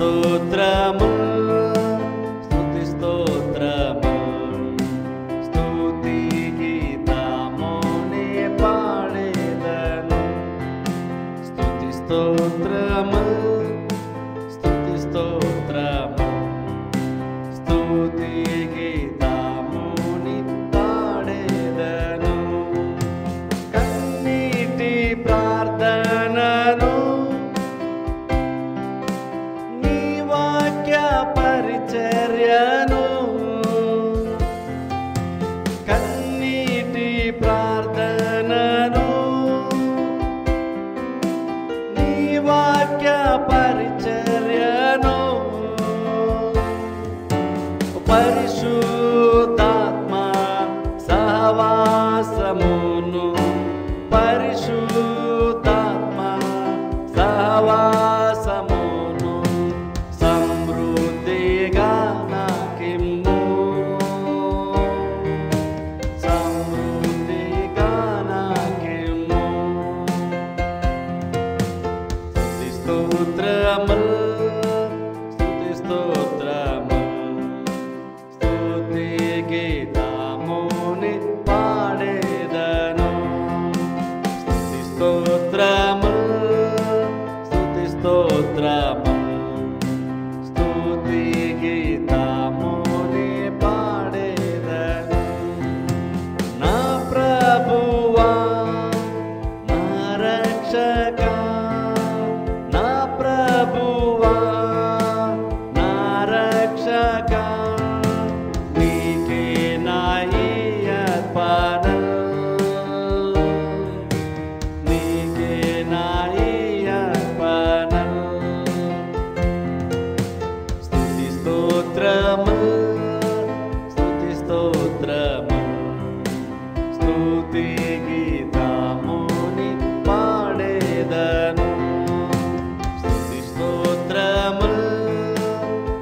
స్తోత్రము స్తుతి స్తోత్రము స్తుతి గీతమునే పాడేదను. స్తుతి స్తోత్రము స్తుతి స్తోత్రము స్తుతి గీతముని పాడేదను. కన్నీటి ప్రార్థనను నీ వాక్య పరిచర్యను కన్నీటి ప్రార్థనను నీ వాక్య పరిచర్యను పరిశుద్ధాత్మ సహవాసమును పరిశుద్ధాత్మ సహవాసమును సమృద్ధిగా నాకిమ్ము సమృద్ధిగా నాకిమ్ము. స్తుతి స్తోత్రములు స్తుతి స్తోత్రములు స్తుతి గీతముని పాడేదను. స్తుతి స్తోత్రములు స్తుతి స్తోత్రములు స్తుతి గీతముని పాడేదను. నా ప్రభువా నా రక్షకా నా ప్రభువా నా రక్షకా నీకే నా అర్పణ నీకే నా అర్పణ. స్తుతి స్తోత్రము స్తుతి స్తోత్రము స్తుతి గీతముని పాడేదను. స్తుతి స్తోత్రము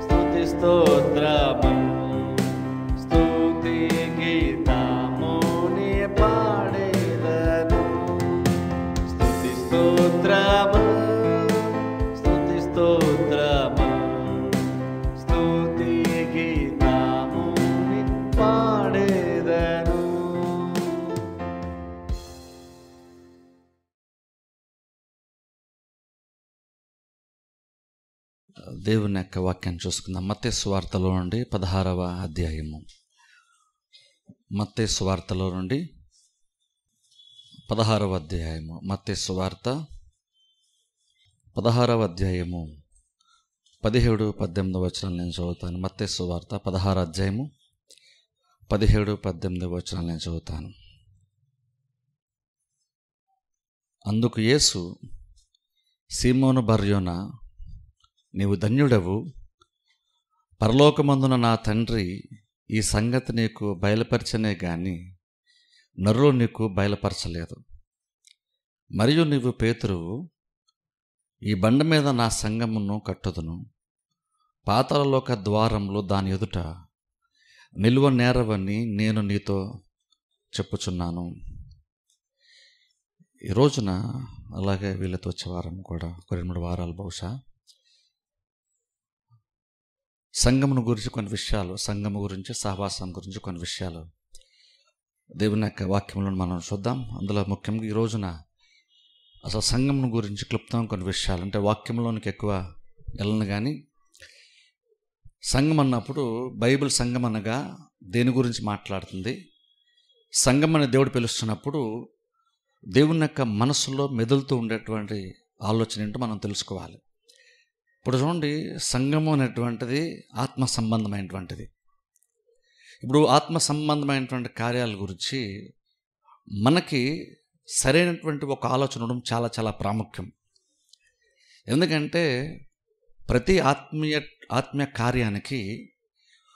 స్తుతి స్తోత్రము స్తుతి గీతముని పాడేదను. స్తుతి స్తోత్రము స్తుతి స్తోత్రము స్తుతి గీతముని పాడేదను. దేవుని యొక్క వాక్యాన్ని చూసుకుందాం. మత్తయి సువార్తలో నుండి 16వ అధ్యాయము. మత్తయి సువార్తలో నుండి 16వ అధ్యాయము. మత్తయి సువార్త 16వ అధ్యాయము 17-18 వచనాలు నేను చదువుతాను. మత్తయి సువార్త 16వ అధ్యాయము 17-18 వచనాలు నేను చదువుతాను. అందుకు యేసు, సీమోను బర్యోనా, నీవు ధన్యుడవు, పరలోకమందున నా తండ్రి ఈ సంగతి నీకు బయలుపరచనే గాని నరులు నీకు బయలుపరచలేదు. మరియు నీవు పేతురువు, ఈ బండ మీద నా సంఘమును కట్టుదును, పాతాళలోక ద్వారములు దాని ఎదుట నిలువ నేరవని నేను నీతో చెప్పుచున్నాను. ఈ రోజున అలాగే వీళ్ళతో వచ్చే వారం కూడా 2-3 వారాలు బహుశా సంఘమును గురించి కొన్ని విషయాలు, సంఘము గురించి, సహవాసం గురించి కొన్ని విషయాలు దేవుని యొక్క వాక్యంలో మనం చూద్దాం. అందులో ముఖ్యంగా ఈ రోజున అసలు సంఘమును గురించి క్లుప్తం కొన్ని విషయాలు, అంటే వాక్యంలోనికి ఎక్కువ వెళ్ళను కానీ సంఘం అన్నప్పుడు బైబిల్ సంఘం అనగా దేని గురించి మాట్లాడుతుంది, సంఘం అని దేవుడు పిలుస్తున్నప్పుడు దేవుని యొక్క మనసులో మెదులుతూ ఉండేటువంటి ఆలోచన ఏంటో మనం తెలుసుకోవాలి. ఇప్పుడు చూడండి, సంఘము అనేటువంటిది ఆత్మ సంబంధమైనటువంటిది. ఇప్పుడు ఆత్మ సంబంధమైనటువంటి కార్యాల గురించి మనకి సరైనటువంటి ఒక ఆలోచన ఉండడం చాలా చాలా ప్రాముఖ్యం. ఎందుకంటే ప్రతి ఆత్మీయ కార్యానికి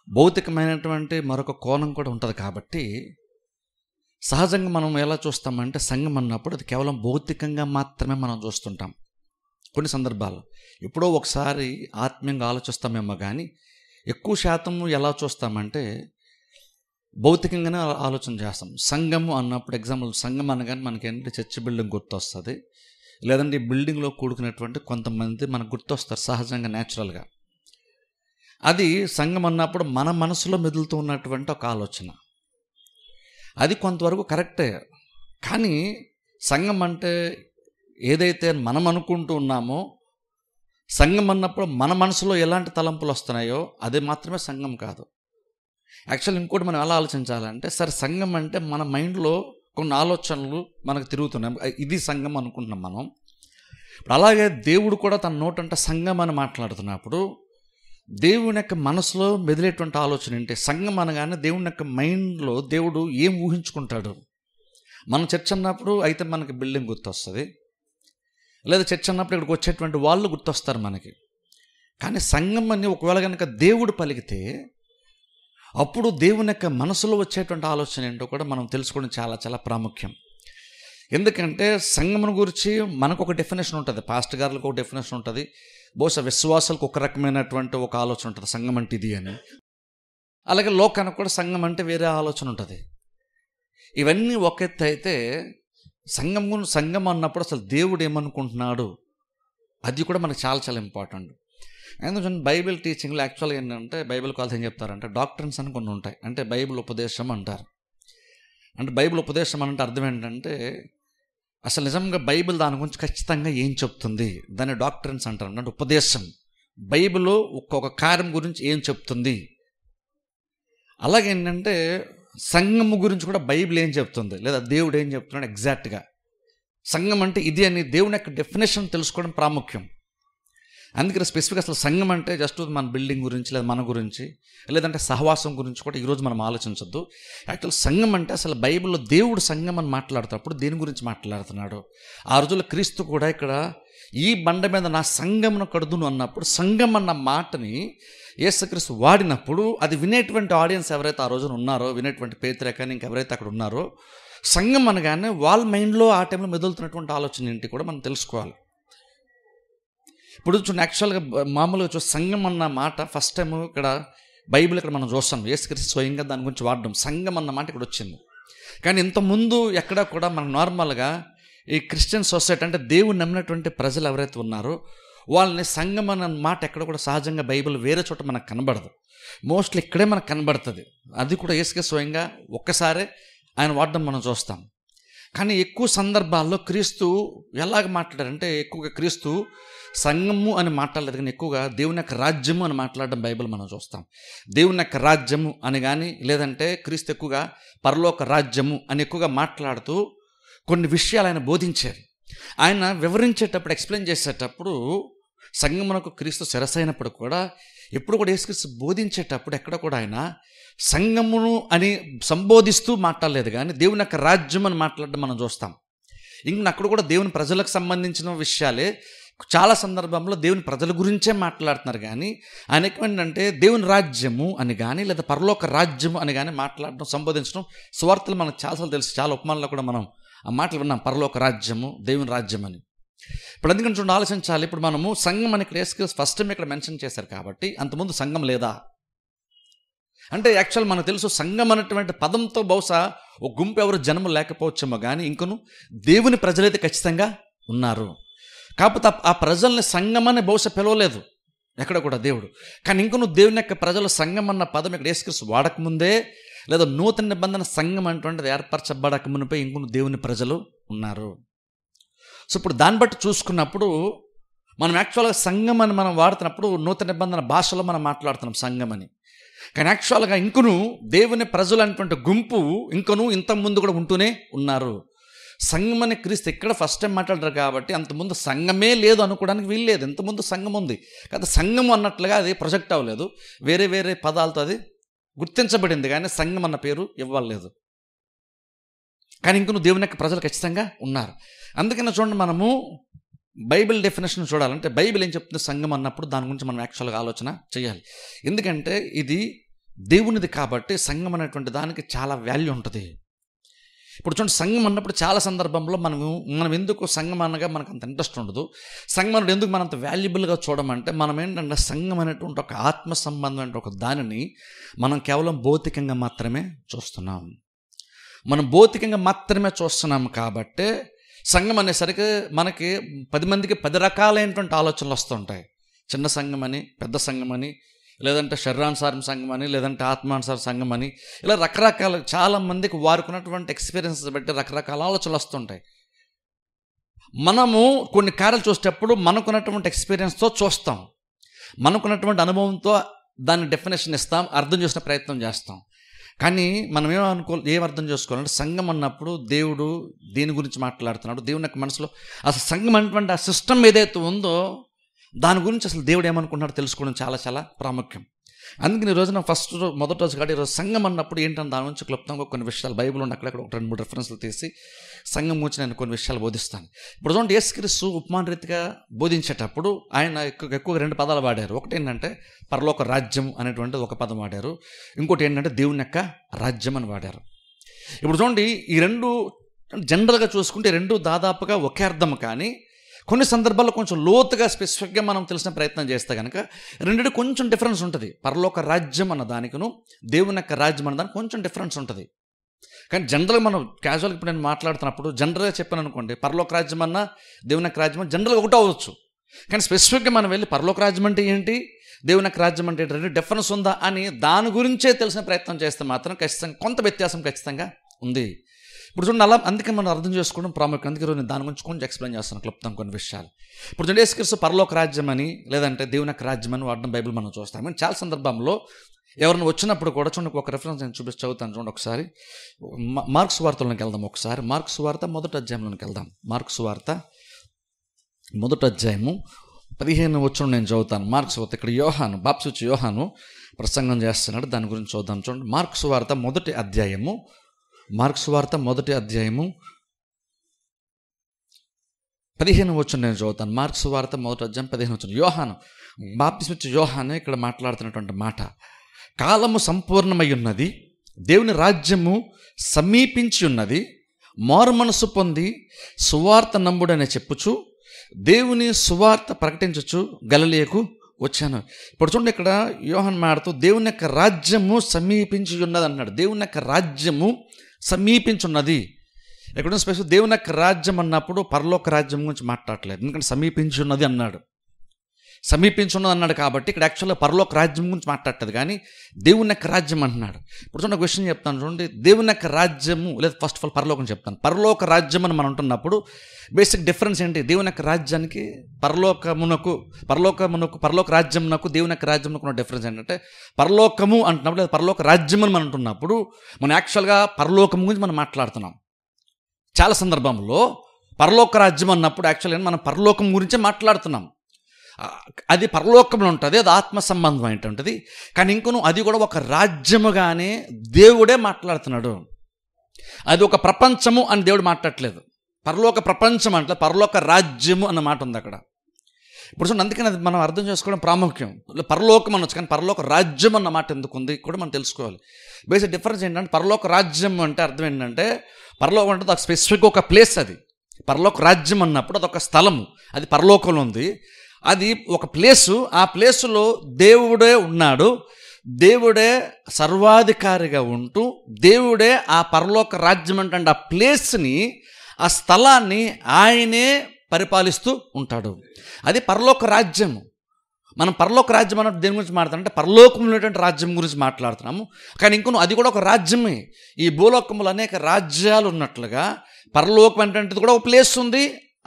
భౌతికమైనటువంటి మరొక కోణం కూడా ఉంటుంది. కాబట్టి సహజంగా మనం ఎలా చూస్తామంటే సంఘం అన్నప్పుడు అది కేవలం భౌతికంగా మాత్రమే మనం చూస్తుంటాం. కొన్ని సందర్భాలు ఎప్పుడో ఒకసారి ఆత్మీయంగా ఆలోచిస్తామేమో కానీ ఎక్కువ శాతం ఎలా చూస్తామంటే భౌతికంగానే ఆలోచన చేస్తాం. సంఘము అన్నప్పుడు ఎగ్జాంపుల్ సంఘం అనగానే మనకి ఏంటంటే చర్చ్ బిల్డింగ్ గుర్తొస్తుంది, లేదంటే ఈ బిల్డింగ్లో కూడుకునేటువంటి కొంతమంది మనకు గుర్తొస్తారు సహజంగా, న్యాచురల్గా. అది సంఘం అన్నప్పుడు మన మనసులో మెదులుతూ ఉన్నటువంటి ఒక ఆలోచన. అది కొంతవరకు కరెక్టే. కానీ సంఘం అంటే ఏదైతే మనం అనుకుంటూ ఉన్నామో, సంఘం అన్నప్పుడు మన మనసులో ఎలాంటి తలంపులు వస్తున్నాయో అది మాత్రమే సంఘం కాదు. యాక్చువల్ ఇంకోటి మనం ఎలా ఆలోచించాలంటే, సరే సంఘం అంటే మన మైండ్లో కొన్ని ఆలోచనలు మనకు తిరుగుతున్నాయి, ఇది సంఘం అనుకుంటున్నాం మనం. ఇప్పుడు అలాగే దేవుడు కూడా తన నోటంటే సంఘం అని మాట్లాడుతున్నప్పుడు దేవుని యొక్క మనసులో మెదిలేటువంటి ఆలోచన ఏంటి? సంఘం అనగానే దేవుని యొక్క మైండ్లో దేవుడు ఏం ఊహించుకుంటాడు? మనం చర్చ్ అన్నప్పుడు అయితే మనకి బిల్డింగ్ గుర్తొస్తుంది, లేదా చర్చ్ అన్నప్పుడు ఇక్కడికి వచ్చేటువంటి వాళ్ళు గుర్తొస్తారు మనకి. కానీ సంఘం అని ఒకవేళ కనుక దేవుడు పలికితే అప్పుడు దేవుని యొక్క మనసులో వచ్చేటువంటి ఆలోచన ఏంటో కూడా మనం తెలుసుకోవడం చాలా చాలా ప్రాముఖ్యం. ఎందుకంటే సంఘమును గురించి మనకు ఒక డెఫినేషన్ ఉంటుంది, పాస్టర్ గారులకు ఒక డెఫినేషన్ ఉంటుంది, బహుశా విశ్వాసాలకు ఒక రకమైనటువంటి ఒక ఆలోచన ఉంటుంది సంఘం అంటే ఇది అని. అలాగే లోకానికి కూడా సంఘం అంటే వేరే ఆలోచన ఉంటుంది. ఇవన్నీ ఒక ఎత్తు అయితే సంఘం అన్నప్పుడు అసలు దేవుడు ఏమనుకుంటున్నాడు అది కూడా మనకు చాలా చాలా ఇంపార్టెంట్. ఎందుకంటే బైబిల్ టీచింగ్లో యాక్చువల్గా ఏంటంటే బైబిల్ కాల్స్ ఏం చెప్తారంటే డాక్ట్రిన్స్ అని కొన్ని ఉంటాయి. అంటే బైబిల్ ఉపదేశం అంటారు. అంటే బైబిల్ ఉపదేశం అంటే అర్థం ఏంటంటే అసలు నిజంగా బైబిల్ దాని గురించి ఖచ్చితంగా ఏం చెప్తుంది, దాన్ని డాక్ట్రిన్స్ అంటారు. అంటే ఉపదేశం, బైబిల్ ఒక్కొక్క కార్యం గురించి ఏం చెప్తుంది. అలాగే ఏంటంటే సంఘము గురించి కూడా బైబిల్ ఏం చెప్తుంది, లేదా దేవుడు ఏం చెప్తున్నాడు ఎగ్జాక్ట్గా. సంఘం అంటే ఇది అని దేవుని యొక్క డెఫినేషన్ తెలుసుకోవడం ప్రాముఖ్యం. అందుకని స్పెసిఫిక్ అసలు సంఘం అంటే జస్ట్ మన బిల్డింగ్ గురించి లేదా మన గురించి లేదంటే సహవాసం గురించి కూడా ఈరోజు మనం ఆలోచించొద్దు. యాక్చువల్ సంఘం అంటే అసలు బైబిల్లో దేవుడు సంఘం అని మాట్లాడుతున్నప్పుడు దేని గురించి మాట్లాడుతున్నాడు? ఆ రోజుల్లో క్రీస్తు కూడా ఇక్కడ ఈ బండ మీద నా సంఘమును కడుదును అన్నప్పుడు సంఘం అన్న మాటని యేసుక్రీస్తు వాడినప్పుడు అది వినేటువంటి ఆడియన్స్ ఎవరైతే ఆ రోజున ఉన్నారో, వినేటువంటి పేతురు కానీ ఇంకెవరైతే అక్కడ ఉన్నారో, సంఘం అనగానే వాళ్ళ మైండ్లో ఆ టైంలో మెదులుతున్నటువంటి ఆలోచన ఏంటి కూడా మనం తెలుసుకోవాలి. ఇప్పుడు చూడండి, యాక్చువల్గా మామూలుగా సంఘం అన్న మాట ఫస్ట్ టైం ఇక్కడ బైబిల్ ఇక్కడ మనం చూస్తాం, యేసుక్రీస్తు స్వయంగా దాని గురించి వాడడం సంఘం అన్న మాట ఇక్కడ వచ్చింది. కానీ ఇంతకుముందు ఎక్కడ కూడా మనం నార్మల్గా ఈ క్రిస్టియన్ సొసైటీ అంటే దేవుని నమ్మినటువంటి ప్రజలు ఎవరైతే ఉన్నారో వాళ్ళని సంఘం అన్న మాట ఎక్కడ కూడా సహజంగా బైబిల్ వేరే చోట మనకు కనబడదు. మోస్ట్లీ ఇక్కడే మనకు కనబడుతుంది. అది కూడా యేసుక్రీస్తు స్వయంగా ఒక్కసారే ఆయన వాడడం మనం చూస్తాం. కానీ ఎక్కువ సందర్భాల్లో క్రీస్తు ఎలాగ మాట్లాడారంటే ఎక్కువగా క్రీస్తు సంఘము అని మాట్లాడలేదు, కానీ ఎక్కువగా దేవుని యొక్క రాజ్యము అని మాట్లాడడం బైబిల్ మనం చూస్తాం. దేవుని యొక్క రాజ్యము అని కానీ లేదంటే క్రీస్తు ఎక్కువగా పరలోక రాజ్యము అని ఎక్కువగా మాట్లాడుతూ కొన్ని విషయాలు ఆయన బోధించారు. ఆయన వివరించేటప్పుడు ఎక్స్ప్లెయిన్ చేసేటప్పుడు సంఘమునకు క్రీస్తు శిరసైనప్పుడు కూడా ఎప్పుడు కూడా యేసుక్రీస్తు బోధించేటప్పుడు ఎక్కడ కూడా ఆయన సంఘమును అని సంబోధిస్తూ మాట్లాడలేదు, కానీ దేవుని యొక్క రాజ్యం అని మాట్లాడడం మనం చూస్తాం. ఇంక అక్కడ కూడా దేవుని ప్రజలకు సంబంధించిన విషయాలే చాలా సందర్భంలో దేవుని ప్రజల గురించే మాట్లాడుతున్నారు. కానీ ఆయన ఏంటంటే దేవుని రాజ్యము అని కానీ లేదా పరలోక రాజ్యము అని కానీ మాట్లాడడం, సంబోధించడం సువార్తలు మనకు చాలాసార్లు తెలుసు. చాలా ఉపమానాల్లో కూడా మనం ఆ మాటలు విన్నాం, పరలోక రాజ్యము, దేవుని రాజ్యం అని. ఇప్పుడు అందుకని చూడండి, ఆలోచించాలి. ఇప్పుడు మనము సంఘం అని ఇక్కడ యేసుక్రీస్తు ఫస్ట్ టైం ఇక్కడ మెన్షన్ చేశారు కాబట్టి అంతకుముందు సంఘం లేదా అంటే యాక్చువల్ మనకు తెలుసు సంఘం అనేటువంటి పదంతో బహుశా ఒక గుంపు ఎవరు జన్మ లేకపోవచ్చేమో, కానీ ఇంకను దేవుని ప్రజలైతే ఖచ్చితంగా ఉన్నారు. కాకపోతే ఆ ప్రజల్ని సంఘం అని బహుశా పిలవలేదు ఎక్కడ కూడా దేవుడు. కానీ ఇంకను దేవుని యొక్క ప్రజలు సంఘం అన్న పదం ఇక్కడ యేసుక్రీస్తు వాడకముందే లేదా నూతన నిబంధన సంఘం అటువంటిది ఏర్పరచబడక మునిపై ఇంకొన్ని దేవుని ప్రజలు ఉన్నారు. సో ఇప్పుడు దాన్ని బట్టి చూసుకున్నప్పుడు మనం యాక్చువల్గా సంఘం అని మనం వాడుతున్నప్పుడు నూతన నిబంధన భాషలో మనం మాట్లాడుతున్నాం సంఘం అని. కానీ యాక్చువల్గా ఇంకను దేవుని ప్రజలు అనేటువంటి గుంపు ఇంకను ఇంతకుముందు కూడా ఉంటూనే ఉన్నారు. సంఘం అని క్రీస్తు ఇక్కడ ఫస్ట్ టైం మాట్లాడారు కాబట్టి అంతకుముందు సంఘమే లేదు అనుకోవడానికి వీల్లేదు. ఇంతకుముందు సంఘం ఉంది కదా, సంఘం అన్నట్లుగా అది ప్రొజెక్ట్ అవ్వలేదు, వేరే వేరే పదాలతో అది గుర్తించబడింది, కానీ సంఘం అన్న పేరు ఇవ్వలేదు. కానీ ఇంకను దేవుని యొక్క ప్రజలు ఖచ్చితంగా ఉన్నారు. అందుకని చూడండి, మనము బైబిల్ డెఫినేషన్ చూడాలంటే బైబిల్ ఏం చెప్తుంది సంఘం అన్నప్పుడు దాని గురించి మనం యాక్చువల్గా ఆలోచన చేయాలి. ఎందుకంటే ఇది దేవునిది కాబట్టి సంఘం అనేటువంటి దానికి చాలా వాల్యూ ఉంటుంది. ఇప్పుడు చూడండి, సంఘం అన్నప్పుడు చాలా సందర్భంలో మనం ఎందుకు సంఘం అనగా మనకు అంత ఇంట్రెస్ట్ ఉండదు. సంఘం అన్నప్పుడు ఎందుకు మనం అంత వాల్యుబుల్గా చూడమంటే మనం ఏంటంటే సంఘం అనేటువంటి ఒక ఆత్మ సంబంధం అంటే ఒక దానిని మనం కేవలం భౌతికంగా మాత్రమే చూస్తున్నాం. మనం భౌతికంగా మాత్రమే చూస్తున్నాం కాబట్టి సంఘం అనేసరికి మనకి 10 మందికి 10 రకాలైనటువంటి ఆలోచనలు వస్తుంటాయి. చిన్న సంఘం అని, పెద్ద సంఘం అని, లేదంటే శరీరానుసారం సంఘం అని, లేదంటే ఆత్మానుసార సంఘం అని, ఇలా రకరకాల చాలామందికి వారుకున్నటువంటి ఎక్స్పీరియన్సెస్ బట్టి రకరకాల ఆలోచనలు వస్తుంటాయి. మనము కొన్ని కార్యాలు చూసేటప్పుడు మనకున్నటువంటి ఎక్స్పీరియన్స్తో చూస్తాం, మనకున్నటువంటి అనుభవంతో దాని డెఫినేషన్ ఇస్తాం, అర్థం చేసిన ప్రయత్నం చేస్తాం. కానీ మనం ఏం అర్థం చేసుకోవాలంటే సంఘం అన్నప్పుడు దేవుడు దేని గురించి మాట్లాడుతున్నాడు, దేవుని యొక్క మనసులో అసలు సంఘం అనేటువంటి ఆ సిస్టమ్ ఏదైతే ఉందో దాని గురించి అసలు దేవుడు ఏమనుకుంటున్నాడో తెలుసుకోవడం చాలా చాలా ప్రాముఖ్యం. అందుకని ఈ రోజున మొదటి రోజు కాదు, ఈరోజు సంఘం అన్నప్పుడు ఏంటంటే దాని నుంచి క్లుప్తంగా కొన్ని విషయాలు బైబిల్ ఉన్న అక్కడక్కడ 2-3 రెఫరెన్స్లు తీసి సంఘం గురించి నేను కొన్ని విషయాలు బోధిస్తాను. ఇప్పుడు చూడండి, యేసుక్రీస్తు ఉపమాన రీతిగా బోధించేటప్పుడు ఆయన ఎక్కువగా 2 పదాలు వాడారు. ఒకటి ఏంటంటే పరలోక రాజ్యం అనేటువంటి ఒక పదం వాడారు, ఇంకోటి ఏంటంటే దేవుని యొక్క రాజ్యం అని వాడారు. ఇప్పుడు చూడండి, ఈ 2 జనరల్గా చూసుకుంటే 2 దాదాపుగా ఒకే అర్థం, కానీ కొన్ని సందర్భాల్లో కొంచెం లోతుగా స్పెసిఫిక్గా మనం తెలిసిన ప్రయత్నం చేస్తే కనుక రెండిటి కొంచెం డిఫరెన్స్ ఉంటుంది. పరలోక రాజ్యం అన్న దానికిను దేవుని యొక్క రాజ్యం అన్న దానికి కొంచెం డిఫరెన్స్ ఉంటుంది. కానీ జనరల్గా మనం క్యాజువల్గా ఇప్పుడు నేను మాట్లాడుతున్నప్పుడు జనరల్గా చెప్పాను అనుకోండి, పరలోక రాజ్యం అన్న దేవుని యొక్క రాజ్యం అన్న జనరల్గా ఒకటి అవ్వచ్చు. కానీ స్పెసిఫిక్గా మనం వెళ్ళి పరలోక రాజ్యం అంటే ఏంటి, దేవుని యొక్క రాజ్యం అంటే ఏంటి, 2 డిఫరెన్స్ ఉందా అని దాని గురించే తెలిసిన ప్రయత్నం చేస్తే మాత్రం ఖచ్చితంగా కొంత వ్యత్యాసం ఖచ్చితంగా ఉంది. ఇప్పుడు చూడండి, అలా అందుకే మనం అర్థం చేసుకోవడం ప్రాముఖ్యం. అందుకే నేను దాని గురించి కొంచెం ఎక్స్ప్లెయిన్ చేస్తాను క్లుప్తం కొన్ని విషయాలు. ఇప్పుడు చూడండి, యేసుక్రీస్తు పరలోక రాజ్యం అని లేదంటే దేవుని యొక్క రాజ్యం అని వాడడం బైబిల్ మనం చూస్తాం. కానీ చాలా సందర్భంలో ఎవరిని వచ్చినప్పుడు కూడా చూడండి, ఒక రెఫరెన్స్ నేను చదువుతాను చూడండి. ఒకసారి మార్కు సువార్తలోకి వెళ్దాం. ఒకసారి మార్కు సువార్త 1వ అధ్యాయంలోకి వెళ్దాం. మార్కు సువార్త 1వ అధ్యాయము 15వ వచనం నేను చదువుతాను. మార్కు సువార్త ఇక్కడ యోహాను బాప్తిస్మ యోహాను ప్రసంగం చేస్తున్నాడు, దాని గురించి చూద్దాం. చూడండి, మార్కు సువార్త 1వ అధ్యాయము 15వ వచనం నేను చదువుతాను. మార్కు సువార్త 1వ అధ్యాయం 15వ వచనం. యోహాను బాప్తిస్మ యోహాను ఇక్కడ మాట్లాడుతున్నటువంటి మాట, కాలము సంపూర్ణమై ఉన్నది, దేవుని రాజ్యము సమీపించి ఉన్నది, మారు మనసు పొంది సువార్త నమ్ముడని చెప్పుచు దేవుని సువార్త ప్రకటించచ్చు గలిలయకు వచ్చాను. ఇప్పుడు చూడండి, ఇక్కడ యోహాను మాడుతూ దేవుని యొక్క రాజ్యము సమీపించి ఉన్నది అన్నాడు. దేవుని యొక్క రాజ్యము సమీపించున్నది. ఎక్కడ స్పెషల్ దేవుని యొక్క రాజ్యం అన్నప్పుడు పరలోక రాజ్యం గురించి మాట్లాడలేదు, ఎందుకంటే సమీపించి ఉన్నది అన్నాడు. సమీపించున్నది అన్నాడు కాబట్టి ఇక్కడ యాక్చువల్గా పరలోక రాజ్యం గురించి మాట్లాడలేదు, కానీ దేవుని యొక్క రాజ్యం అంటున్నాడు. ఇప్పుడు చూడండి, ఒక విషయం చెప్తాను చూడండి. దేవుని యొక్క రాజ్యము లేదా ఫస్ట్ ఆఫ్ ఆల్ పరలోకం చెప్తాను. పరలోక రాజ్యం అని మనం అంటున్నప్పుడు బేసిక్ డిఫరెన్స్ ఏంటి, దేవుని యొక్క రాజ్యానికి పరలోక రాజ్యమునకు దేవుని యొక్క రాజ్యమునకు ఉన్న డిఫరెన్స్ ఏంటంటే, పరలోకము అంటున్నప్పుడు లేదా పరలోక రాజ్యం అని మనం అంటున్నప్పుడు మనం యాక్చువల్గా పరలోకం గురించి మనం మాట్లాడుతున్నాం. చాలా సందర్భంలో పరలోక రాజ్యం అన్నప్పుడు యాక్చువల్గా మనం పరలోకం గురించే మాట్లాడుతున్నాం. అది పరలోకంలో ఉంటుంది, అది ఆత్మ సంబంధం ఏంటంటుంది. కానీ ఇంకొను అది కూడా ఒక రాజ్యముగానే దేవుడే మాట్లాడుతున్నాడు. అది ఒక ప్రపంచము అని దేవుడు మాట్లాడట్లేదు. పరలోక ప్రపంచం అంటే పరలోక రాజ్యము అన్న మాట ఉంది అక్కడ. ఇప్పుడు చూడండి, అందుకని అది మనం అర్థం చేసుకోవడం ప్రాముఖ్యం. పరలోకం అనొచ్చు, కానీ పరలోక రాజ్యం అన్న మాట ఎందుకు ఉంది కూడా మనం తెలుసుకోవాలి. బేసిక్ డిఫరెన్స్ ఏంటంటే, పరలోక రాజ్యం అంటే అర్థం ఏంటంటే, పరలోకం అంటే ఒక స్పెసిఫిక్ ఒక ప్లేస్. అది పరలోక రాజ్యం అన్నప్పుడు అదొక స్థలము, అది పరలోకంలో ఉంది, అది ఒక ప్లేసు. ఆ ప్లేసులో దేవుడే ఉన్నాడు, దేవుడే సర్వాధికారిగా ఉంటూ దేవుడే ఆ పరలోక రాజ్యం అంటే ఆ ప్లేస్ని, ఆ స్థలాన్ని ఆయనే పరిపాలిస్తూ ఉంటాడు. అది పరలోక రాజ్యము. మనం పరలోక రాజ్యం అన్నట్టు దేని గురించి మాట్లాడుతుంటే పరలోకంలో ఉన్నటువంటి రాజ్యం గురించి మాట్లాడుతున్నాము. కానీ ఇంకొను అది కూడా ఒక రాజ్యమే. ఈ భూలోకంలో అనేక రాజ్యాలు ఉన్నట్లుగా పరలోకం అంటే కూడా ఒక ప్లేస్ ఉంది,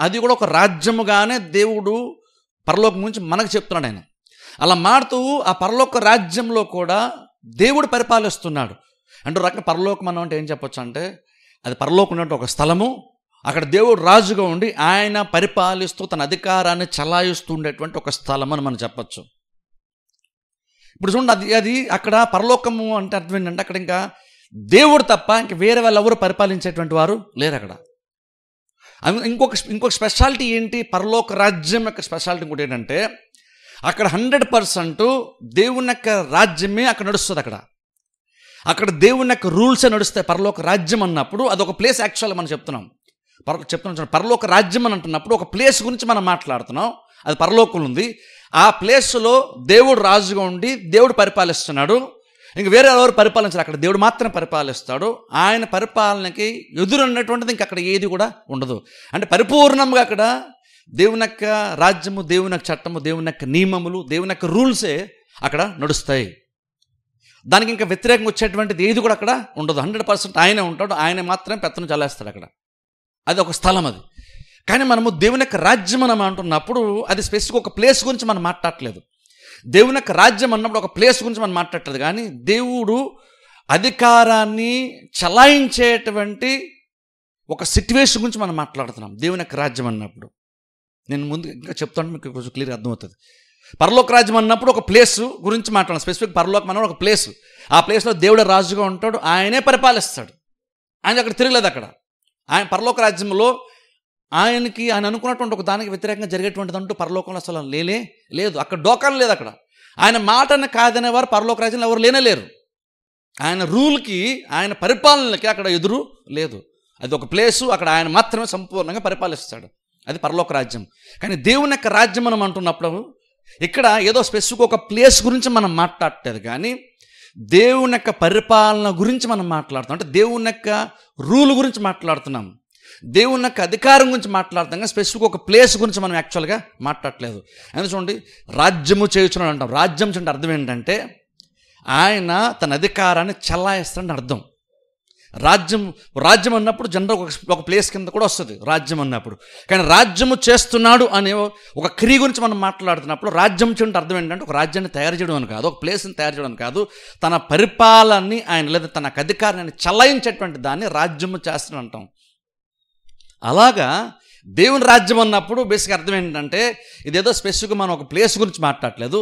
అది కూడా ఒక రాజ్యముగానే దేవుడు పరలోకం గురించి మనకు చెప్తున్నాడు ఆయన. అలా మారుతూ ఆ పరలోక రాజ్యంలో కూడా దేవుడు పరిపాలిస్తున్నాడు. అంటే రకం పరలోకం అన్న అంటే ఏం చెప్పొచ్చు అంటే, అది పరలోకం ఉన్నట్టు ఒక స్థలము, అక్కడ దేవుడు రాజుగా ఉండి ఆయన పరిపాలిస్తూ తన అధికారాన్ని చలాయిస్తూ ఉండేటువంటి ఒక స్థలం అని మనం చెప్పచ్చు. ఇప్పుడు చూడండి, అది అక్కడ పరలోకము అంటే అర్థం ఏంటంటే, అక్కడ ఇంకా దేవుడు తప్ప ఇంక వేరే వాళ్ళు ఎవరు పరిపాలించేటువంటి వారు లేరు అక్కడ. ఇంకొక స్పెషాలిటీ ఏంటి, పరలోక రాజ్యం యొక్క స్పెషాలిటీ ఇంకోటి ఏంటంటే, అక్కడ 100% దేవుని యొక్క రాజ్యమే అక్కడ నడుస్తుంది. అక్కడ దేవుని యొక్క రూల్సే నడుస్తాయి. పరలోక రాజ్యం అన్నప్పుడు అదొక ప్లేస్. యాక్చువల్గా మనం చెప్తున్నాం పరలోక రాజ్యం అని అంటున్నప్పుడు ఒక ప్లేస్ గురించి మనం మాట్లాడుతున్నాం. అది పరలోకంలో ఉంది. ఆ ప్లేస్లో దేవుడు రాజుగా ఉండి దేవుడు పరిపాలిస్తున్నాడు. ఇంక వేరే ఎవరు పరిపాలించారు, అక్కడ దేవుడు మాత్రం పరిపాలిస్తాడు. ఆయన పరిపాలనకి ఎదురన్నటువంటిది ఇంక అక్కడ ఏది కూడా ఉండదు. అంటే పరిపూర్ణంగా అక్కడ దేవుని యొక్క రాజ్యము, దేవుని యొక్క చట్టము, దేవుని యొక్క నియమములు, దేవుని యొక్క రూల్సే అక్కడ నడుస్తాయి. దానికి ఇంకా వ్యతిరేకంగా వచ్చేటువంటిది ఏది కూడా అక్కడ ఉండదు. 100% ఆయనే ఉంటాడు, ఆయన మాత్రమే పెత్తనం చల్లేస్తాడు అక్కడ. అది ఒక స్థలం అది. కానీ మనము దేవుని యొక్క రాజ్యం అని అంటున్నప్పుడు అది స్పెసిఫిక్ ఒక ప్లేస్ గురించి మనం మాట్లాడట్లేదు. దేవుని యొక్క రాజ్యం అన్నప్పుడు ఒక ప్లేస్ గురించి మనం మాట్లాడట్లేదు. కానీ దేవుడు అధికారాన్ని చలాయించేటువంటి ఒక సిట్యువేషన్ గురించి మనం మాట్లాడుతున్నాం దేవుని యొక్క రాజ్యం అన్నప్పుడు. నేను ముందు ఇంకా చెప్తాను, మీకు కొంచెం క్లియర్గా అర్థమవుతుంది. పరలోక రాజ్యం అన్నప్పుడు ఒక ప్లేస్ గురించి మాట్లాడాలి. స్పెసిఫిక్ పరలోకం అన్నప్పుడు ఒక ప్లేస్. ఆ ప్లేస్లో దేవుడే రాజుగా ఉంటాడు, ఆయనే పరిపాలిస్తాడు. ఆయన అక్కడ తిరగలేదు. అక్కడ ఆయన పరలోక రాజ్యంలో ఆయన అనుకున్నటువంటి ఒక దానికి వ్యతిరేకంగా జరిగేటువంటిది అంటూ పరలోకంలో అసలు లేదు. అక్కడ డోకాలు లేదు. అక్కడ ఆయన మాటను కాదనేవారు పరలోక రాజ్యంలో ఎవరు లేరు. ఆయన రూల్కి, ఆయన పరిపాలనకి అక్కడ ఎదురు లేదు. అది ఒక ప్లేసు, అక్కడ ఆయన మాత్రమే సంపూర్ణంగా పరిపాలిస్తాడు. అది పరలోక రాజ్యం. కానీ దేవుని యొక్క రాజ్యం మనం అంటున్నప్పుడు ఇక్కడ ఏదో స్పెసిఫిక్ ఒక ప్లేస్ గురించి మనం మాట్లాడలేదు, కానీ దేవుని యొక్క పరిపాలన గురించి మనం మాట్లాడుతాం. అంటే దేవుని యొక్క రూల్ గురించి మాట్లాడుతున్నాం, దేవుని యొక్క అధికారం గురించి మాట్లాడుతాం. కానీ స్పెసిఫిక్ ఒక ప్లేస్ గురించి మనం యాక్చువల్గా మాట్లాడలేదు. ఎందుకు చూడండి, రాజ్యము చేయుచున్నాడు అంటాం. రాజ్యం అంటే అర్థం ఏంటంటే ఆయన తన అధికారాన్ని చలాయిస్తాడని అర్థం. రాజ్యం అన్నప్పుడు జనరల్ ఒక ప్లేస్ కింద కూడా వస్తుంది రాజ్యం అన్నప్పుడు. కానీ రాజ్యము చేస్తున్నాడు అనే ఒక క్రియ గురించి మనం మాట్లాడుతున్నప్పుడు రాజ్యం చేయడం అర్థం ఏంటంటే ఒక రాజ్యాన్ని తయారు చేయడం అని కాదు, ఒక ప్లేస్ని తయారు చేయడం కాదు, తన పరిపాలనని ఆయన లేదా తన అధికారాన్ని చలాయించేటువంటి దాన్ని రాజ్యము చేస్తున్నాడు అంటాం. అలాగా దేవుని రాజ్యం అన్నప్పుడు బేసిక్ అర్థం ఏంటంటే ఇదేదో స్పెసిఫిక్గా మనం ఒక ప్లేస్ గురించి మాట్లాడలేదు.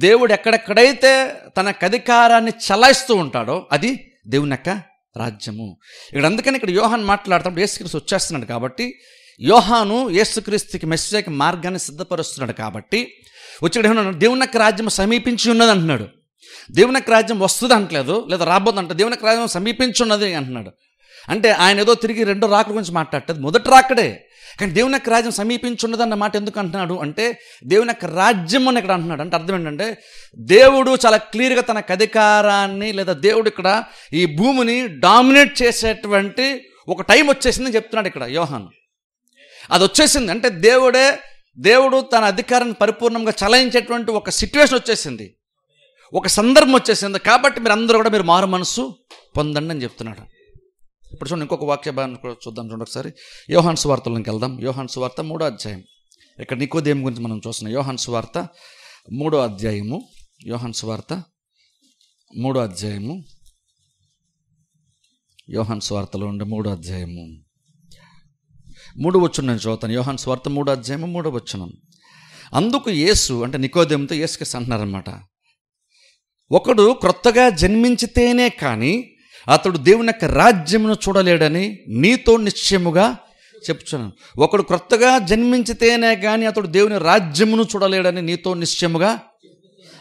దేవుడు ఎక్కడెక్కడైతే తన అధికారాన్ని చలాయిస్తూ ఉంటాడో అది దేవుని యొక్క రాజ్యము. ఇక్కడ అందుకని ఇక్కడ యోహాను మాట్లాడుతున్నప్పుడు యేసుక్రీస్తు వచ్చేస్తున్నాడు కాబట్టి, యోహాను యేసుక్రీస్తుకి మెస్సేజ్కి మార్గాన్ని సిద్ధపరుస్తున్నాడు కాబట్టి వచ్చి దేవుని యొక్క రాజ్యం సమీపించి ఉన్నది అంటున్నాడు. దేవుని యొక్క రాజ్యం వస్తుంది అంటలేదు, లేదా రాబోతుందంటే దేవుని యొక్క రాజ్యం సమీపించి ఉన్నది అంటున్నాడు. అంటే ఆయన ఏదో తిరిగి రెండో రాకడ గురించి మాట్లాడలేదు, మొదటి రాకడే. కానీ దేవుని యొక్క రాజ్యం సమీపించున్నదన్న మాట ఎందుకు అంటున్నాడు అంటే దేవుని యొక్క రాజ్యం అని ఇక్కడ అంటున్నాడు. అంటే అర్థం ఏంటంటే దేవుడు చాలా క్లియర్గా తన అధికారాన్ని లేదా దేవుడు ఇక్కడ ఈ భూమిని డామినేట్ చేసేటువంటి ఒక టైం వచ్చేసిందని చెప్తున్నాడు ఇక్కడ యోహాను. అది వచ్చేసింది అంటే దేవుడు తన అధికారాన్ని పరిపూర్ణంగా చలాయించేటువంటి ఒక సిట్యువేషన్ వచ్చేసింది, ఒక సందర్భం వచ్చేసింది. కాబట్టి మీరు అందరూ కూడా మీరు మారు మనసు పొందండి అని చెప్తున్నాడు. ఇప్పుడు చూడండి, ఇంకొక వాక్య భాగం చూద్దాం. చూడండి ఒకసారి యోహాను సువార్తలోకి వెళ్దాం. యోహాను సువార్త 3వ అధ్యాయం. ఇక్కడ నికోదేము గురించి మనం చూస్తున్నాం. యోహాను సువార్త 3వ అధ్యాయము. యోహాను సువార్త 3వ అధ్యాయము. యోహాను సువార్తలో ఉండే 3వ అధ్యాయము 3వ వచనం నేను చదువుతాను. యోహాను సువార్త 3వ అధ్యాయము 3వ వచనం. అందుకు యేసు అంటే నికోదేముతో యేసుకి అంటున్నారనమాట, ఒకడు క్రొత్తగా జన్మించితేనే కానీ అతడు దేవుని యొక్క రాజ్యమును చూడలేడని నీతో నిశ్చయముగా చెప్తున్నాను. ఒకడు క్రొత్తగా జన్మించితేనే కానీ అతడు దేవుని రాజ్యమును చూడలేడని నీతో నిశ్చయముగా.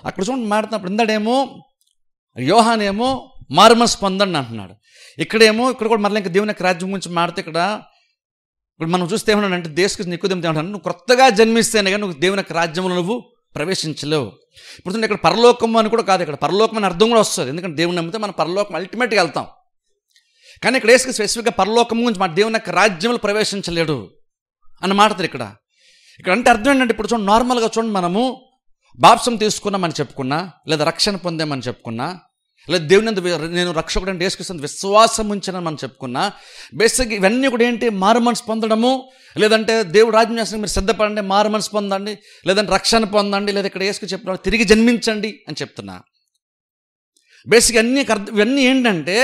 అక్కడ చూడండి మాట్లాడుతున్నప్పుడు ఇందడేమో యోహానేమో మారుమనసు పొందండి అంటున్నాడు. ఇక్కడ కూడా మరలా ఇంకా దేవుని యొక్క రాజ్యం గురించి మాడితే ఇక్కడ మనం చూస్తే ఏమన్నాడంటే దేశకు నికోదేము ఏమంటాడు, నువ్వు క్రొత్తగా జన్మిస్తేనే కానీ నువ్వు దేవుని యొక్క రాజ్యంలో నువ్వు ప్రవేశించలేవు. ఇప్పుడు ఇక్కడ పరలోకం అని కూడా కాదు, ఇక్కడ పరలోకం అని అర్థం కూడా వస్తుంది. ఎందుకంటే దేవుని నమ్మితే మనం పరలోకం అల్టిమేట్గా వెళ్తాం. కానీ ఇక్కడ వేసుకు స్పెసిఫిక్గా పరలోకం గురించి మన దేవుని యొక్క రాజ్యంలో ప్రవేశించలేడు అన్న మాట ఇక్కడ అంటే అర్థం ఏంటంటే ఇప్పుడు చూడండి, నార్మల్గా చూడండి, మనము బాప్సం తీసుకున్నామని చెప్పుకున్నా, లేదా రక్షణ పొందామని చెప్పుకున్నా, లేదా దేవుని నేను రక్షకుడు అంటే యేసుక్రీస్తు విశ్వాసం ఉంచానని మనం చెప్పుకున్నా, బేసిక్ ఇవన్నీ కూడా ఏంటి, మారు మనసు పొందడము, లేదంటే దేవుడు రాజ్యం చేసిన మీరు సిద్ధపడండి, మారు మనసు పొందండి, లేదంటే రక్షణ పొందండి, లేదా ఇక్కడ యేసుకు చెప్తున్నాడు తిరిగి జన్మించండి అని చెప్తున్నా. బేసిక్ ఇవన్నీ ఏంటంటే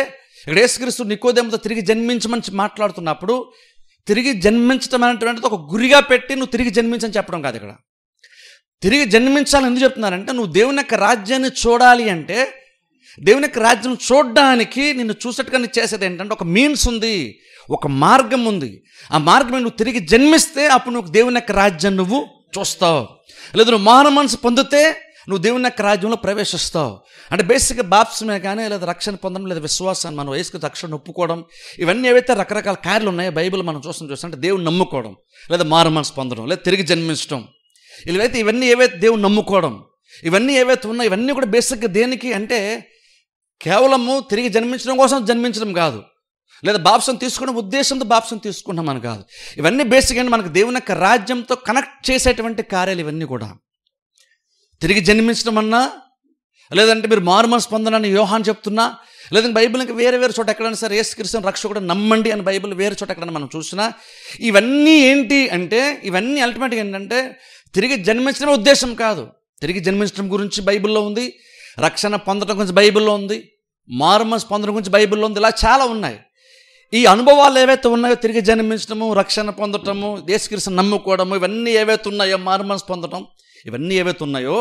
ఇక్కడ యేసుక్రీస్తు నికోదేముతో తిరిగి జన్మించమని మాట్లాడుతున్నప్పుడు తిరిగి జన్మించడం అనేటువంటిది ఒక గురిగా పెట్టి నువ్వు తిరిగి జన్మించని చెప్పడం కాదు. ఇక్కడ తిరిగి జన్మించాలని ఎందుకు చెప్తున్నారంటే నువ్వు దేవుని యొక్క రాజ్యాన్ని చూడాలి అంటే దేవుని యొక్క రాజ్యం చూడడానికి నిన్ను చూసేట్టుగా చేసేది ఏంటంటే ఒక మీన్స్ ఉంది, ఒక మార్గం ఉంది. ఆ మార్గం నువ్వు తిరిగి జన్మిస్తే అప్పుడు నువ్వు దేవుని యొక్క రాజ్యం నువ్వు చూస్తావు, లేదా నువ్వు మారు మనసు పొందితే నువ్వు దేవుని యొక్క రాజ్యంలో ప్రవేశిస్తావు. అంటే బేసిక్గా బాప్సమే కానీ లేదా రక్షణ పొందడం లేదా విశ్వాసాన్ని మనం వేసుకుని రక్షణ ఒప్పుకోవడం, ఇవన్నీ ఏవైతే రకరకాల కార్యాలు ఉన్నాయో బైబిల్ మనం చూస్తుంటే దేవుని నమ్ముకోవడం, లేదా మారు మనసు పొందడం, లేదా తిరిగి జన్మించడం, ఇవన్నీ ఏవైతే దేవుని నమ్ముకోవడం, ఇవన్నీ ఏవైతే ఉన్నాయో ఇవన్నీ కూడా బేసిక్గా దేనికి అంటే కేవలము తిరిగి జన్మించడం కోసం జన్మించడం కాదు, లేదా బాప్సం తీసుకునే ఉద్దేశంతో బాప్సం తీసుకుంటామని కాదు. ఇవన్నీ బేసిక్ అంటే మనకు దేవుని యొక్క రాజ్యంతో కనెక్ట్ చేసేటువంటి కార్యాలు. ఇవన్నీ కూడా తిరిగి జన్మించడం అన్నా, లేదంటే మీరు మారుమనసు పొందనని యోహాను చెప్తున్నా, లేదంటే బైబిల్ ఇంకా వేరే వేరే చోట ఎక్కడైనా సరే యేసుక్రీస్తుని రక్షకుడు నమ్మండి అని బైబిల్ వేరే చోట ఎక్కడైనా మనం చూసినా, ఇవన్నీ ఏంటి అంటే ఇవన్నీ అల్టిమేట్గా ఏంటంటే తిరిగి జన్మించడమే ఉద్దేశం కాదు. తిరిగి జన్మించడం గురించి బైబిల్లో ఉంది, రక్షణ పొందడం గురించి బైబిల్లో ఉంది, మారుమనసు పొందడం గురించి బైబిల్లో ఉంది. ఇలా చాలా ఉన్నాయి. ఈ అనుభవాలు ఏవైతే ఉన్నాయో, తిరిగి జన్మించడము, రక్షణ పొందటము, యేసుక్రీస్తుని నమ్ముకోవడము, ఇవన్నీ ఏవైతే ఉన్నాయో, మారుమనసు పొందడం, ఇవన్నీ ఏవైతే ఉన్నాయో,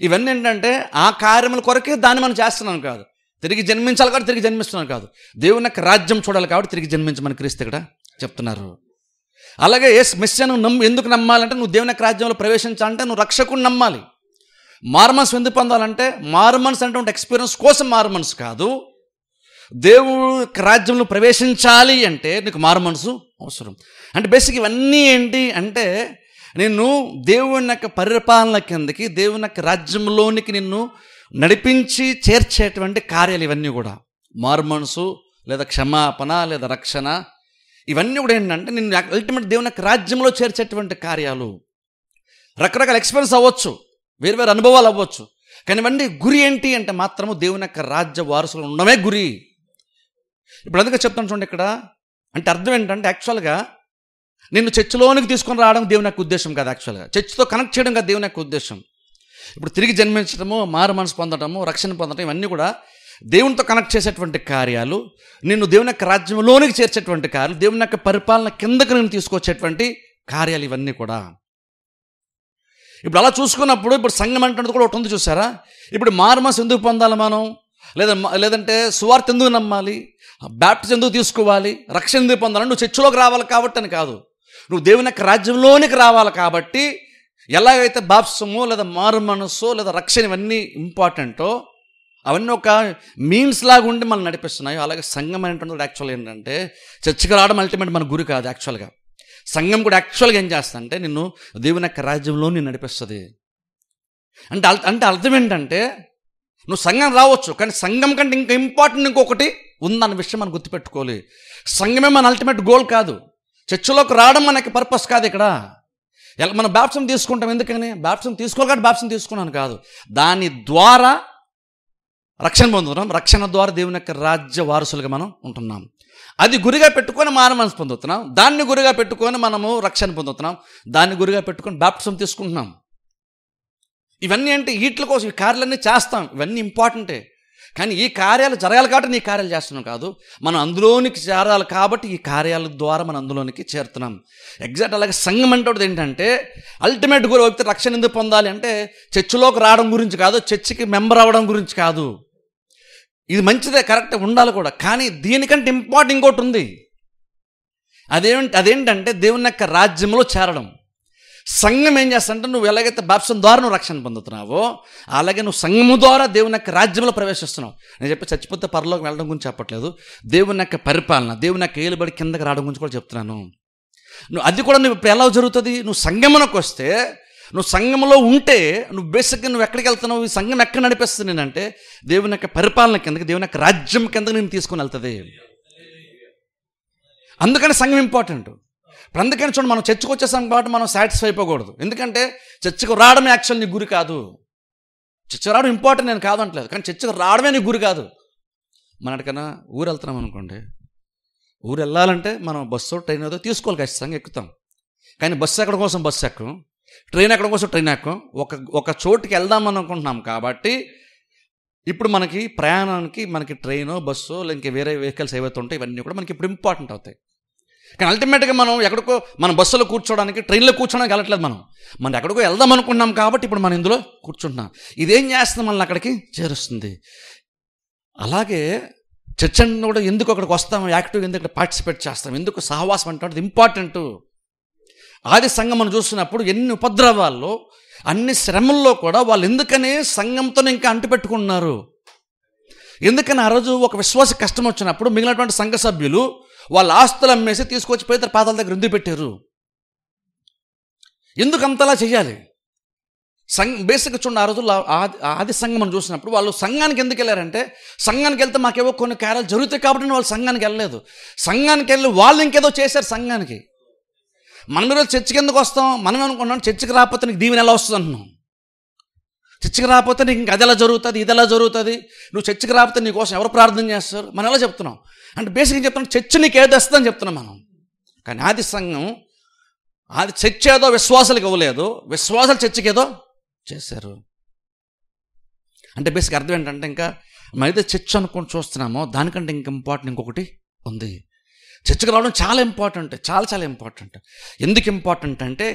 ఇవన్నీ ఏంటంటే ఆ కార్యముల కొరకే దాన్ని మనం చేస్తున్నాం కాదు. తిరిగి జన్మించాలి కాబట్టి తిరిగి జన్మిస్తున్నాం కాదు, దేవుని యొక్క రాజ్యం చూడాలి కాబట్టి తిరిగి జన్మించమని క్రీస్తు ఇక్కడ చెప్తున్నారు. అలాగే మెస్సియాను ఎందుకు నమ్మాలంటే, నువ్వు దేవుని యొక్క రాజ్యంలో ప్రవేశించాలంటే నువ్వు రక్షకుని నమ్మాలి. మారుమనసు ఎందుకు పొందాలంటే, మారుమనసు అంటే ఎక్స్పీరియన్స్ కోసం మారుమనసు కాదు. దేవుని రాజ్యంలో ప్రవేశించాలి అంటే నీకు మారుమనసు అవసరం. అంటే బేసిక్ ఇవన్నీ ఏంటి అంటే, నిన్ను దేవుని యొక్క పరిపాలన కిందకి, దేవుని యొక్క రాజ్యంలోనికి నిన్ను నడిపించి చేర్చేటువంటి కార్యాలు ఇవన్నీ కూడా. మారుమనసు లేదా క్షమాపణ లేదా రక్షణ, ఇవన్నీ కూడా ఏంటంటే నిన్ను అల్టిమేట్ దేవుని యొక్క రాజ్యంలో చేర్చేటువంటి కార్యాలు. రకరకాల ఎక్స్పీరియన్స్ అవ్వచ్చు, వేరు వేరు అనుభవాలు అవ్వచ్చు, కానీ ఇవన్నీ గురి ఏంటి అంటే మాత్రము దేవుని యొక్క రాజ్య వారసులు ఉండడమే గురి. ఇప్పుడు అందుకే చెప్తాను చూడండి ఇక్కడ. అంటే అర్థం ఏంటంటే యాక్చువల్గా నిన్ను చర్చిలోనికి తీసుకొని రావడం దేవుని యొక్క ఉద్దేశం కాదు. యాక్చువల్గా చర్చితో కనెక్ట్ చేయడం కాదు దేవుని యొక్క ఉద్దేశం. ఇప్పుడు తిరిగి జన్మించడము, మారుమనసు పొందడము, రక్షణ పొందడం, ఇవన్నీ కూడా దేవునితో కనెక్ట్ చేసేటువంటి కార్యాలు, నిన్ను దేవుని యొక్క రాజ్యంలోనికి చేర్చేటువంటి కార్యాలు, దేవుని యొక్క పరిపాలన కిందకు నేను తీసుకొచ్చేటువంటి కార్యాలు ఇవన్నీ కూడా. ఇప్పుడు అలా చూసుకున్నప్పుడు ఇప్పుడు సంఘం అంటే కూడా ఒకటి ఉంది చూసారా. ఇప్పుడు మారుమనసు ఎందుకు పొందాలి మనం, లేదంటే సువార్త ఎందుకు నమ్మాలి, బ్యాప్టిజం ఎందుకు తీసుకోవాలి, రక్షణ ఎందుకు పొందాలి, నువ్వు చర్చిలోకి రావాలి కాబట్టి అని కాదు, నువ్వు దేవుని యొక్క రాజ్యంలోనికి రావాలి కాబట్టి. ఎలాగైతే బాప్టిజము లేదా మారుమనసు లేదా రక్షణ ఇవన్నీ ఇంపార్టెంటో, అవన్నీ ఒక మీన్స్ లాగా ఉండి మనం నడిపిస్తున్నాయో, అలాగే సంఘం అనేటువంటి యాక్చువల్గా ఏంటంటే చర్చికి రావడం అల్టిమేట్ మన గురి కాదు. యాక్చువల్గా సంఘం కూడా యాక్చువల్గా ఏం చేస్తుందంటే నిన్ను దేవుని యొక్క రాజ్యంలో నేను నడిపిస్తుంది. అంటే అర్థం ఏంటంటే నువ్వు సంఘం రావచ్చు, కానీ సంఘం కంటే ఇంకా ఇంపార్టెంట్ ఇంకొకటి ఉందన్న విషయం మనం గుర్తుపెట్టుకోవాలి. సంఘమే మన అల్టిమేట్ గోల్ కాదు, చర్చిలోకి రావడం మనకి పర్పస్ కాదు. ఇక్కడ మనం బాప్టిజం తీసుకుంటాం, ఎందుకని బాప్టిజం తీసుకోవాలి కాబట్టి బాప్టిజం తీసుకున్నాను కాదు, దాని ద్వారా రక్షణ పొందుతున్నాం, రక్షణ ద్వారా దేవుని యొక్క రాజ్య వారసులుగా మనం ఉంటున్నాం. అది గురిగా పెట్టుకొని మారుమనసు పొందుతున్నాం, దాన్ని గురిగా పెట్టుకొని మనము రక్షణ పొందుతున్నాం, దాన్ని గురిగా పెట్టుకొని బాప్టిజం తీసుకుంటున్నాం. ఇవన్నీ అంటే వీటి కోసం ఈ కార్యాలన్నీ చేస్తాం, ఇవన్నీ ఇంపార్టెంటే. కానీ ఈ కార్యాలు జరగాలి కాబట్టి నీ కార్యాలు చేస్తున్నాం కాదు, మనం అందులోనికి చేరాలి కాబట్టి ఈ కార్యాల ద్వారా మనం అందులోనికి చేరుతున్నాం. ఎగ్జాక్ట్ అలాగే సంఘం అంటే ఏంటంటే అల్టిమేట్ గురి వ్యక్తి రక్షణ ఎందుకు పొందాలి అంటే చర్చిలోకి రావడం గురించి కాదు, చర్చికి మెంబర్ అవ్వడం గురించి కాదు. ఇది మంచిదే, కరెక్ట్ ఉండాలి కూడా, కానీ దీనికంటే ఇంపార్టెంట్ ఇంకోటి ఉంది. అదేంటంటే దేవుని యొక్క రాజ్యంలో చేరడం. సంఘం ఏం చేస్తానంటే నువ్వు ఎలాగైతే బాప్టిజం ద్వారా నువ్వు రక్షణ పొందుతున్నావో, అలాగే నువ్వు సంఘము ద్వారా దేవుని యొక్క రాజ్యంలో ప్రవేశిస్తున్నావు. నేను చెప్పి చచ్చిపోతే పరలోకి వెళ్ళడం గురించి చెప్పట్లేదు, దేవుని యొక్క పరిపాలన, దేవుని యొక్క ఏలుబడి కిందకి రావడం గురించి కూడా చెప్తున్నాను. నువ్వు అది కూడా నువ్వు ఇప్పుడు ఎలా జరుగుతుంది, నువ్వు సంఘమునకు వస్తే, నువ్వు సంఘంలో ఉంటే నువ్వు బేసిక్గా నువ్వు ఎక్కడికి వెళ్తున్నావు, ఈ సంఘం ఎక్కడ నడిపిస్తుంది నేనంటే దేవుని యొక్క పరిపాలన కిందకి, దేవుని యొక్క రాజ్యం కిందకి నేను తీసుకుని వెళ్తుంది. అందుకని సంఘం ఇంపార్టెంట్. ఇప్పుడు అందుకని చూడండి, మనం చర్చకు వచ్చేసాం కాబట్టి మనం సాటిస్ఫై అయిపోకూడదు. ఎందుకంటే చర్చకు రావడమే యాక్చువల్ నీ గురి కాదు. చర్చకు రావడం ఇంపార్టెంట్ నేను కాదు అంటలేదు, కానీ చర్చకు రావడమే నీ గురి కాదు. మన ఎక్కడికైనా ఊరు వెళ్తున్నాం అనుకోండి, ఊరు వెళ్ళాలంటే మనం బస్సు ట్రైన్ ఏదో తీసుకోవాలి, ఖచ్చితంగా ఎక్కుతాం. కానీ బస్సు ఎక్కడం కోసం బస్సు ఎక్కం, ట్రైన్ ఎక్కడం కోసం ట్రైన్ ఎక్కం. ఒక చోటుకి వెళ్దామని అనుకుంటున్నాం కాబట్టి ఇప్పుడు మనకి ప్రయాణానికి మనకి ట్రైనో బస్సో ఇంక వేరే వెహికల్స్ ఏవైతే ఉంటాయి ఇవన్నీ కూడా మనకి ఇప్పుడు ఇంపార్టెంట్ అవుతాయి. కానీ అల్టిమేట్గా మనం ఎక్కడికో మన బస్సులో కూర్చోడానికి, ట్రైన్లో కూర్చోడానికి వెళ్ళట్లేదు. మనం ఎక్కడికో వెళ్దాం అనుకున్నాం కాబట్టి ఇప్పుడు మనం ఇందులో కూర్చుంటున్నాం. ఇదేం చేస్తుంది, మనల్ని అక్కడికి చేరుస్తుంది. అలాగే చర్చ కూడా ఎందుకు అక్కడికి వస్తాం, యాక్టివ్గా ఎందుకు ఇక్కడ పార్టిసిపేట్ చేస్తాం, ఎందుకు సహవాసం అంటే ఇంపార్టెంట్. ఆది సంఘం మనం చూస్తున్నప్పుడు ఎన్ని ఉపద్రవాల్లో, అన్ని శ్రమల్లో కూడా వాళ్ళు ఎందుకని సంఘంతో ఇంకా అంటుపెట్టుకున్నారు. ఎందుకని ఆ రోజు ఒక విశ్వాస కష్టం వచ్చినప్పుడు మిగిలినటువంటి సంఘ సభ్యులు వాళ్ళ ఆస్తులు అమ్మేసి తీసుకొచ్చి పేతురు పాదాల దగ్గర రుద్ది పెట్టారు. ఎందుకు అంతలా చేయాలి? బేసిక్గా చూడండి, ఆ రోజుల్లో ఆది సంఘం మనం చూసినప్పుడు వాళ్ళు సంఘానికి ఎందుకు వెళ్ళారంటే, సంఘానికి వెళ్తే మాకేవో కొన్ని కార్యాలు జరుగుతాయి కాబట్టి వాళ్ళు సంఘానికి వెళ్ళలేదు. సంఘానికి వెళ్ళి వాళ్ళు ఇంకేదో చేశారు సంఘానికి. మనం ఈరోజు చర్చికి ఎందుకు వస్తాం, మనం అనుకుంటున్నాం చర్చికి రాకపోతే నీకు దీవెన ఎలా వస్తుంది అంటున్నాం. చర్చికి రాకపోతే నీకు ఇంకా అది ఎలా జరుగుతుంది, ఇది ఎలా జరుగుతుంది, నువ్వు చర్చికి రాకపోతే నీ కోసం ఎవరు ప్రార్థన చేస్తారు, మనం ఎలా చెప్తున్నాం అంటే బేసిక్గా చెప్తున్నాం చర్చ్ నీకు ఏది వస్తుందని చెప్తున్నాం మనం. కానీ ఆది సంఘం, ఆది చర్చ్ ఏదో విశ్వాసాలకు ఇవ్వలేదు, విశ్వాసాలు చర్చికి ఏదో చేశారు. అంటే బేసిక్ అర్థం ఏంటంటే ఇంకా మనైతే చర్చ్ అనుకొని చూస్తున్నామో దానికంటే ఇంక ఇంపార్టెంట్ ఇంకొకటి ఉంది. చర్చికి రావడం చాలా ఇంపార్టెంట్, చాలా చాలా ఇంపార్టెంట్. ఎందుకు ఇంపార్టెంట్ అంటే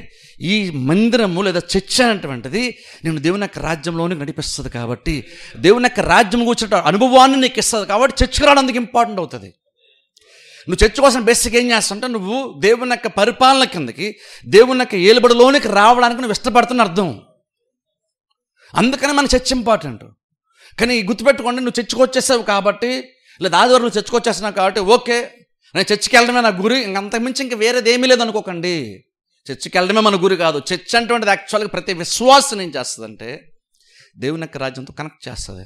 ఈ మందిరము లేదా చర్చ్ అనేటువంటిది నేను దేవుని యొక్క రాజ్యంలోనికి నడిపిస్తుంది కాబట్టి, దేవుని యొక్క రాజ్యం కూర్చున్న అనుభవాన్ని నీకు ఇస్తుంది కాబట్టి చర్చికి రావడం అందుకు ఇంపార్టెంట్ అవుతుంది. నువ్వు చర్చ్ కోసం బేసిక్ ఏం చేస్తావంటే నువ్వు దేవుని యొక్క పరిపాలన కిందకి, దేవుని యొక్క ఏలుబడిలోనికి రావడానికి నువ్వు ఇష్టపడుతున్న అర్థం. అందుకని మన చర్చ్ ఇంపార్టెంట్. కానీ గుర్తుపెట్టుకోండి, నువ్వు చర్చకు వచ్చేసావు కాబట్టి, లేదా ఆదివారం నువ్వు చర్చకు వచ్చేస్తున్నావు కాబట్టి ఓకే నేను చర్చికి వెళ్ళడమే నా గురి, ఇంకంతకుమించి ఇంక వేరేది ఏమీ లేదు అనుకోకండి. చర్చికి వెళ్ళడమే మన గురి కాదు. చర్చ్ అటువంటిది యాక్చువల్గా ప్రతి విశ్వాసం ఏం చేస్తుందంటే దేవుని యొక్క రాజ్యంతో కనెక్ట్ చేస్తుంది,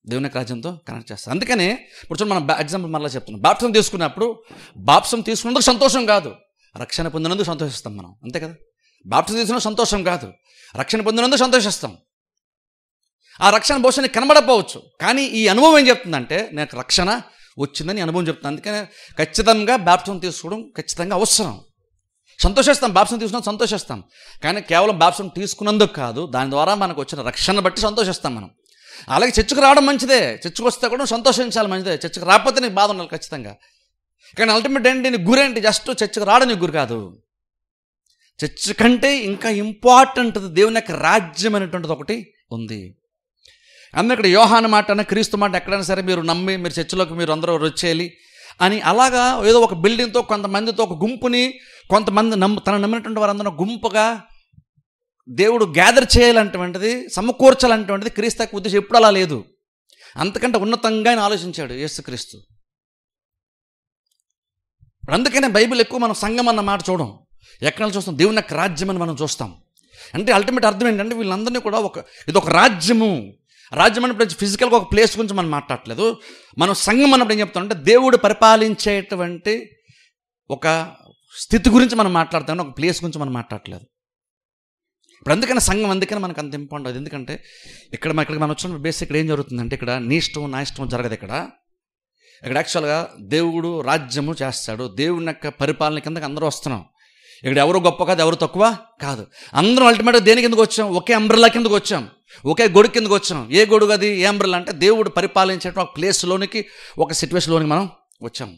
దేవుని యొక్క రాజ్యంతో కనెక్ట్ చేస్తుంది. అందుకని ఇప్పుడు చూడండి, మనం ఎగ్జాంపుల్ మళ్ళీ చెప్తున్నాం. బాప్టిజం తీసుకున్నప్పుడు బాప్టిజం తీసుకున్నందుకు సంతోషం కాదు, రక్షణ పొందినందుకు సంతోషిస్తాం మనం, అంతే కదా. బాప్టిజం తీసుకున్న సంతోషం కాదు, రక్షణ పొందినందుకు సంతోషిస్తాం. ఆ రక్షణ బహుశా నీకు కనబడకపోవచ్చు, కానీ ఈ అనుభవం ఏం చెప్తుందంటే నాకు రక్షణ వచ్చిందని అనుభవం చెప్తుంది. అందుకని ఖచ్చితంగా బాప్టిజం తీసుకోవడం ఖచ్చితంగా అవసరం. సంతోషిస్తాం, బాప్టిజం తీసుకున్నాం సంతోషిస్తాం, కానీ కేవలం బాప్టిజం తీసుకున్నందుకు కాదు, దాని ద్వారా మనకు వచ్చిన రక్షణ బట్టి సంతోషిస్తాం మనం. అలాగే చర్చకు రావడం మంచిదే, చర్చకు వస్తే కూడా సంతోషించాలి మంచిదే, చర్చకు రాకపోతే నీకు బాధ ఉండాలి ఖచ్చితంగా. కానీ అల్టిమేట్ ఏంటి, నీ గురేంటి, జస్ట్ చర్చకు రావడం నీ గురి కాదు. చర్చ్ కంటే ఇంకా ఇంపార్టెంట్ దేవుని యొక్క రాజ్యం అనేటువంటిది ఒకటి ఉంది. అందుకే ఇక్కడ యోహాను మాట అన్న క్రీస్తు మాట ఎక్కడైనా సరే మీరు నమ్మి మీరు చర్చిలోకి మీరు అందరూ వచ్చేయాలి అని, అలాగా ఏదో ఒక బిల్డింగ్తో కొంతమందితో ఒక గుంపుని, కొంతమంది తన నమ్మినటువంటి వారందరూ గుంపుగా దేవుడు గ్యాదర్ చేయాలంటువంటిది, సమకూర్చాలంటువంటిది క్రీస్తు యొక్క ఉద్దేశం ఎప్పుడు అలా లేదు. అంతకంటే ఉన్నతంగా ఆయన ఆలోచించాడు యేసుక్రీస్తు. అందుకనే బైబిల్ ఎక్కువ మనం సంఘం అన్న మాట చూడం, ఎక్కడ చూస్తాం దేవుని యొక్క రాజ్యం అని మనం చూస్తాం. అంటే అల్టిమేట్ అర్థం ఏంటంటే వీళ్ళందరినీ కూడా ఇది ఒక రాజ్యము. రాజ్యం అన్నప్పుడు ఫిజికల్గా ఒక ప్లేస్ గురించి మనం మాట్లాడట్లేదు. మనం సంఘం అన్నప్పుడు ఏం చెప్తాం అంటే దేవుడు పరిపాలించేటువంటి ఒక స్థితి గురించి మనం మాట్లాడతాం, ఒక ప్లేస్ గురించి మనం మాట్లాడట్లేదు. ఇప్పుడు అందుకని సంఘం, అందుకని మనకు అంత ఇంపార్టెంట్. ఎందుకంటే ఇక్కడికి మనం వచ్చిన బేసిక్ ఇక్కడ ఏం జరుగుతుందంటే ఇక్కడ నీ ఇష్టం నా ఇష్టం జరగదు. ఇక్కడ యాక్చువల్గా దేవుడు రాజ్యము చేస్తాడు, దేవుని యొక్క పరిపాలన కిందకి అందరూ వస్తున్నాం. ఇక్కడ ఎవరు గొప్ప కాదు, ఎవరు తక్కువ కాదు, అందరం అల్టిమేట్గా దేని కిందకు వచ్చాం, ఒకే అంబ్రెల్లా కిందకు వచ్చాం, ఒకే గొడుగు కిందకు వచ్చాం. ఏ గొడుగు అది, ఏ అంబ్రెల్లా అంటే దేవుడు పరిపాలించే ఒక ప్లేస్లోనికి, ఒక సిచ్యువేషన్లోనికి మనం వచ్చాం.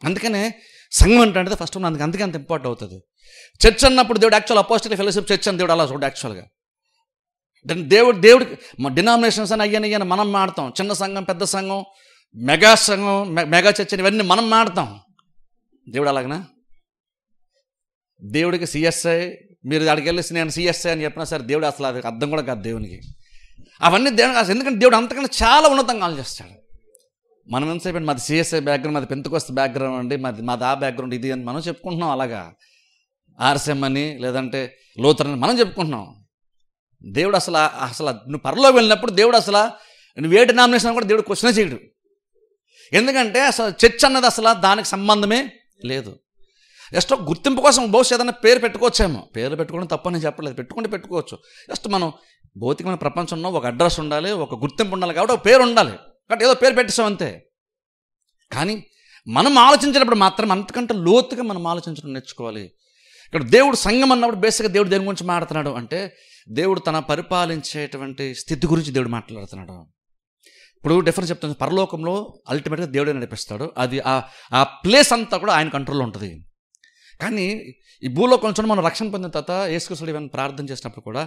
అందుకనే సంఘం అంటే ఫస్ట్ అందుకే అంత ఇంపార్టెంట్ అవుతుంది. చర్చ్ అన్నప్పుడు దేవుడు యాక్చువల్ అపోస్టలిక్ ఫెలోషిప్ చర్చ్ అని దేవుడు అలా చూడు. యాక్చువల్గా దేవుడికి డినామినేషన్స్ అని అయ్యని మనం మాడతాం, చిన్న సంఘం పెద్ద సంఘం మెగా సంఘం మెగా చర్చ్ అని ఇవన్నీ మనం మాడతాం. దేవుడు అలాగనా? దేవుడికి సిఎస్ఐ, మీరు అక్కడికి వెళ్ళేసి నేను సిఎస్ఐ అని చెప్పినా సరే దేవుడు అసలు అది అర్థం కూడా కాదు దేవునికి. అవన్నీ దేవునికి అసలు, ఎందుకంటే దేవుడు అంతకన్నా చాలా ఉన్నతంగా ఆలోచిస్తాడు. మనం ఎంతసేపు మాది సిఎస్ఐ బ్యాక్గ్రౌండ్, మాది పెంతెకోస్తు బ్యాక్గ్రౌండ్ అండి, మాది ఆ బ్యాక్గ్రౌండ్ ఇది అని మనం చెప్పుకుంటున్నాం. అలాగా ఆర్ఎస్ఎం అని లేదంటే లోతర్ అని మనం చెప్పుకుంటున్నాం. దేవుడు అసలు నువ్వు పరలోకి వెళ్ళినప్పుడు దేవుడు అసలు నువ్వు ఏ డినామినేషన్ కూడా దేవుడు క్వశ్చన్ చేయడు. ఎందుకంటే అసలు చర్చ్ అన్నది అసలు దానికి సంబంధమే లేదు. జస్ట్ ఒక గుర్తింపు కోసం బహుశా ఏదైనా పేరు పెట్టుకోవచ్చేమో, పేరు పెట్టుకోవడం తప్పని చెప్పలేదు, పెట్టుకోవచ్చు. జస్ట్ మనం భౌతికమైన ప్రపంచంలో ఒక అడ్రస్ ఉండాలి, ఒక గుర్తింపు ఉండాలి, కాబట్టి ఒక పేరు ఉండాలి, కాబట్టి ఏదో పేరు పెట్టేసాం అంతే. కానీ మనం ఆలోచించినప్పుడు మాత్రం అంతకంటే లోతుగా మనం ఆలోచించడం నేర్చుకోవాలి. ఇక్కడ దేవుడు సంఘం అన్నప్పుడు బేసిక్గా దేవుడు దేని గురించి మాట్లాడుతున్నాడు అంటే దేవుడు తన పరిపాలించేటువంటి స్థితి గురించి దేవుడు మాట్లాడుతున్నాడు. ఇప్పుడు డిఫరెన్స్ చెప్తాను, పరలోకంలో అల్టిమేట్గా దేవుడే నడిపిస్తాడు, అది ఆ ప్లేస్ అంతా కూడా ఆయన కంట్రోల్లో ఉంటుంది. కానీ ఈ భూలోకం నుంచి మనం రక్షణ పొందిన తర్వాత యేసుక్రీస్తుడు ఇవన్నీ ప్రార్థన చేసినప్పుడు కూడా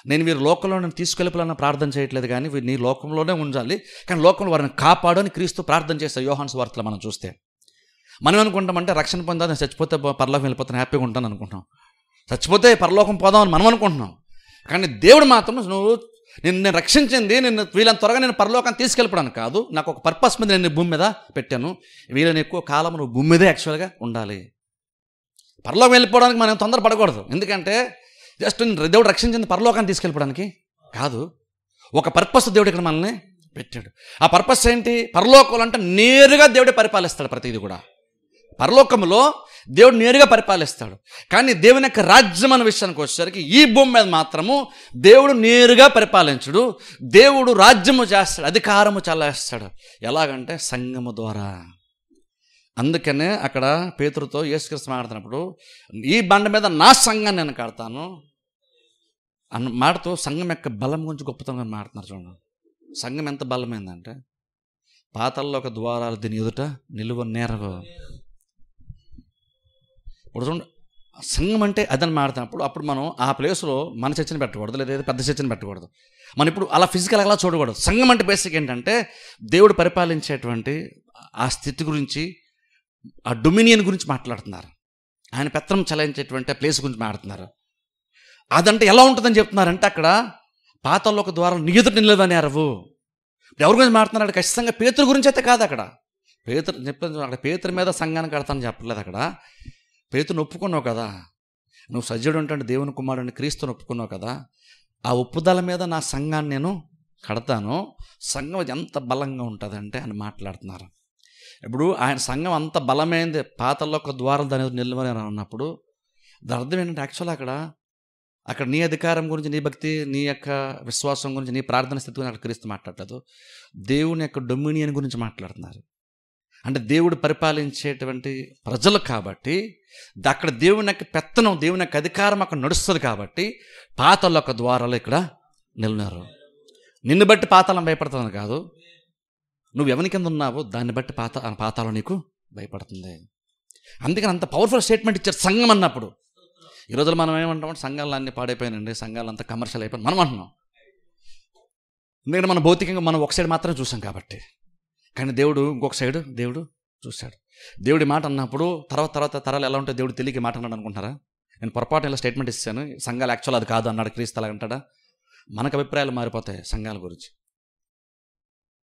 నేను వీరు లోకంలో నేను తీసుకెళ్ళిపోవాలని ప్రార్థన చేయట్లేదు, కానీ వీరు నీ లోకంలోనే ఉండాలి, కానీ లోకంలో వారిని కాపాడు అని క్రీస్తు ప్రార్థన చేస్తాడు. యోహాను సువార్తలో మనం చూస్తే మనం అనుకుంటామంటే రక్షణ పొందాలి, నేను చచ్చిపోతే పరలోకం వెళ్ళిపోతాను, హ్యాపీగా ఉంటాను అనుకుంటాం, చచ్చిపోతే పరలోకం పోదామని మనం అనుకుంటున్నాం. కానీ దేవుడు మాత్రం నేను రక్షించింది నిన్ను వీళ్ళని త్వరగా నేను పరలోకాన్ని తీసుకెళ్ళిపోవడానికి కాదు, నాకు ఒక పర్పస్ మీద నేను భూమి మీద పెట్టాను, వీళ్ళని ఎక్కువ కాలం నువ్వు భూమి మీదే యాక్చువల్గా ఉండాలి. పరలోకం వెళ్ళిపోవడానికి మనం తొందరపడకూడదు, ఎందుకంటే జస్ట్ దేవుడు రక్షించింది పరలోకాన్ని తీసుకెళ్ళిపోవడానికి కాదు, ఒక పర్పస్ దేవుడు ఇక్కడ మనల్ని పెట్టాడు. ఆ పర్పస్ ఏంటి? పరలోకంలో అంటే నేరుగా దేవుడే పరిపాలిస్తాడు ప్రతిదీ కూడా. పరలోకములో దేవుడు నేరుగా పరిపాలిస్తాడు. కానీ దేవుని యొక్క రాజ్యం అనే విషయానికి వచ్చేసరికి ఈ భూమి మీద మాత్రము దేవుడు నేరుగా పరిపాలించడు. దేవుడు రాజ్యము చేస్తాడు, అధికారము చలాయిస్తాడు. ఎలాగంటే సంఘము ద్వారా. అందుకనే అక్కడ పేతురుతో యేసుక్రీస్తు మాట్లాడుతున్నప్పుడు ఈ బండ మీద నా సంఘాన్ని నేను కడతాను అన్న మాటతో సంఘం యొక్క బలం గురించి గొప్పతనంగా మాట్లాడుతున్నారు. చూడండి, సంఘం ఎంత బలమైందంటే పాతాళంలో ఒక ద్వారాలు దీని ఎదుట నిలువ నేరవు. ఇప్పుడు చూడండి, సంఘం అంటే అదని మాట్లాడుతున్నప్పుడు అప్పుడు మనం ఆ ప్లేస్లో మన చర్చని పెట్టకూడదు, లేదా పెద్ద చర్చని పెట్టకూడదు. మనం ఇప్పుడు అలా ఫిజికల్ అలా చూడకూడదు. సంఘం అంటే బేసిక్ ఏంటంటే దేవుడు పరిపాలించేటువంటి ఆ స్థితి గురించి, ఆ డొమినియన్ గురించి మాట్లాడుతున్నారు. ఆయన పెత్తనం చలాయించేటువంటి ఆ ప్లేస్ గురించి మాట్లాడుతున్నారు. అదంటే ఎలా ఉంటుందని చెప్తున్నారంటే అక్కడ పాతాళంలో ఒక ద్వారం నీ ఎదుట నిలవనేరవు. ఎవరి గురించి మాట్లాడుతున్నాడు? ఖచ్చితంగా పేతురు గురించి అయితే కాదు. అక్కడ పేతురు చెప్పలేదు, అక్కడ పేతురు మీద సంఘాన్ని కడతానని చెప్పలేదు. అక్కడ పేతురుని ఒప్పుకున్నావు కదా, నువ్వు సజ్జుడు అంటే దేవుని కుమారుడిని క్రీస్తుని ఒప్పుకున్నావు కదా, ఆ ఒప్పుదల మీద నా సంఘాన్ని నేను కడతాను. సంఘం ఎంత బలంగా ఉంటుందంటే అని మాట్లాడుతున్నారు. ఇప్పుడు ఆయన సంఘం అంత బలమైంది, పాతాళంలో ఒక ద్వారం దాని నిలవని అన్నప్పుడు దాని అర్థం ఏంటంటే యాక్చువల్ అక్కడ నీ అధికారం గురించి, నీ భక్తి, నీ యొక్క విశ్వాసం గురించి, నీ ప్రార్థన స్థితి గురించి అక్కడ క్రీస్తు మాట్లాడలేదు. దేవుని యొక్క డొమినియన్ గురించి మాట్లాడుతున్నారు. అంటే దేవుడు పరిపాలించేటువంటి ప్రజలు కాబట్టి అక్కడ దేవుని యొక్క పెత్తనం, దేవుని యొక్క అధికారం అక్కడ నడుస్తుంది కాబట్టి పాతాళంలో ఒక ద్వారాలు ఇక్కడ నిలినారు. నిన్ను బట్టి పాతాళం భయపడుతుంది కాదు, నువ్వు ఎవరి కింద ఉన్నావో దాన్ని బట్టి పాతాళం నీకు భయపడుతుంది. అందుకని అంత పవర్ఫుల్ స్టేట్మెంట్ ఇచ్చారు సంఘం అన్నప్పుడు. ఈ రోజుల్లో మనం ఏమంటామంటే సంఘాలు అన్నీ పాడైపోయినండి, సంఘాలు అంతా కమర్షియల్ అయిపోయింది మనం అంటున్నాం. ఎందుకంటే మనం భౌతికంగా మనం ఒక సైడ్ మాత్రమే చూసాం కాబట్టి. కానీ దేవుడు ఇంకొక సైడు దేవుడు చూశాడు. దేవుడి మాట అన్నప్పుడు తర్వాత తరాలు ఎలా ఉంటాయి, దేవుడు తెలియక మాట అన్నాడు అనుకుంటారా? నేను పొరపాటు ఇలా స్టేట్మెంట్ ఇస్తాను, సంఘాలు యాక్చువల్ అది కాదు అన్నాడు క్రీస్తు అలా అంటాడా? మనకు అభిప్రాయాలు మారిపోతాయి సంఘాల గురించి.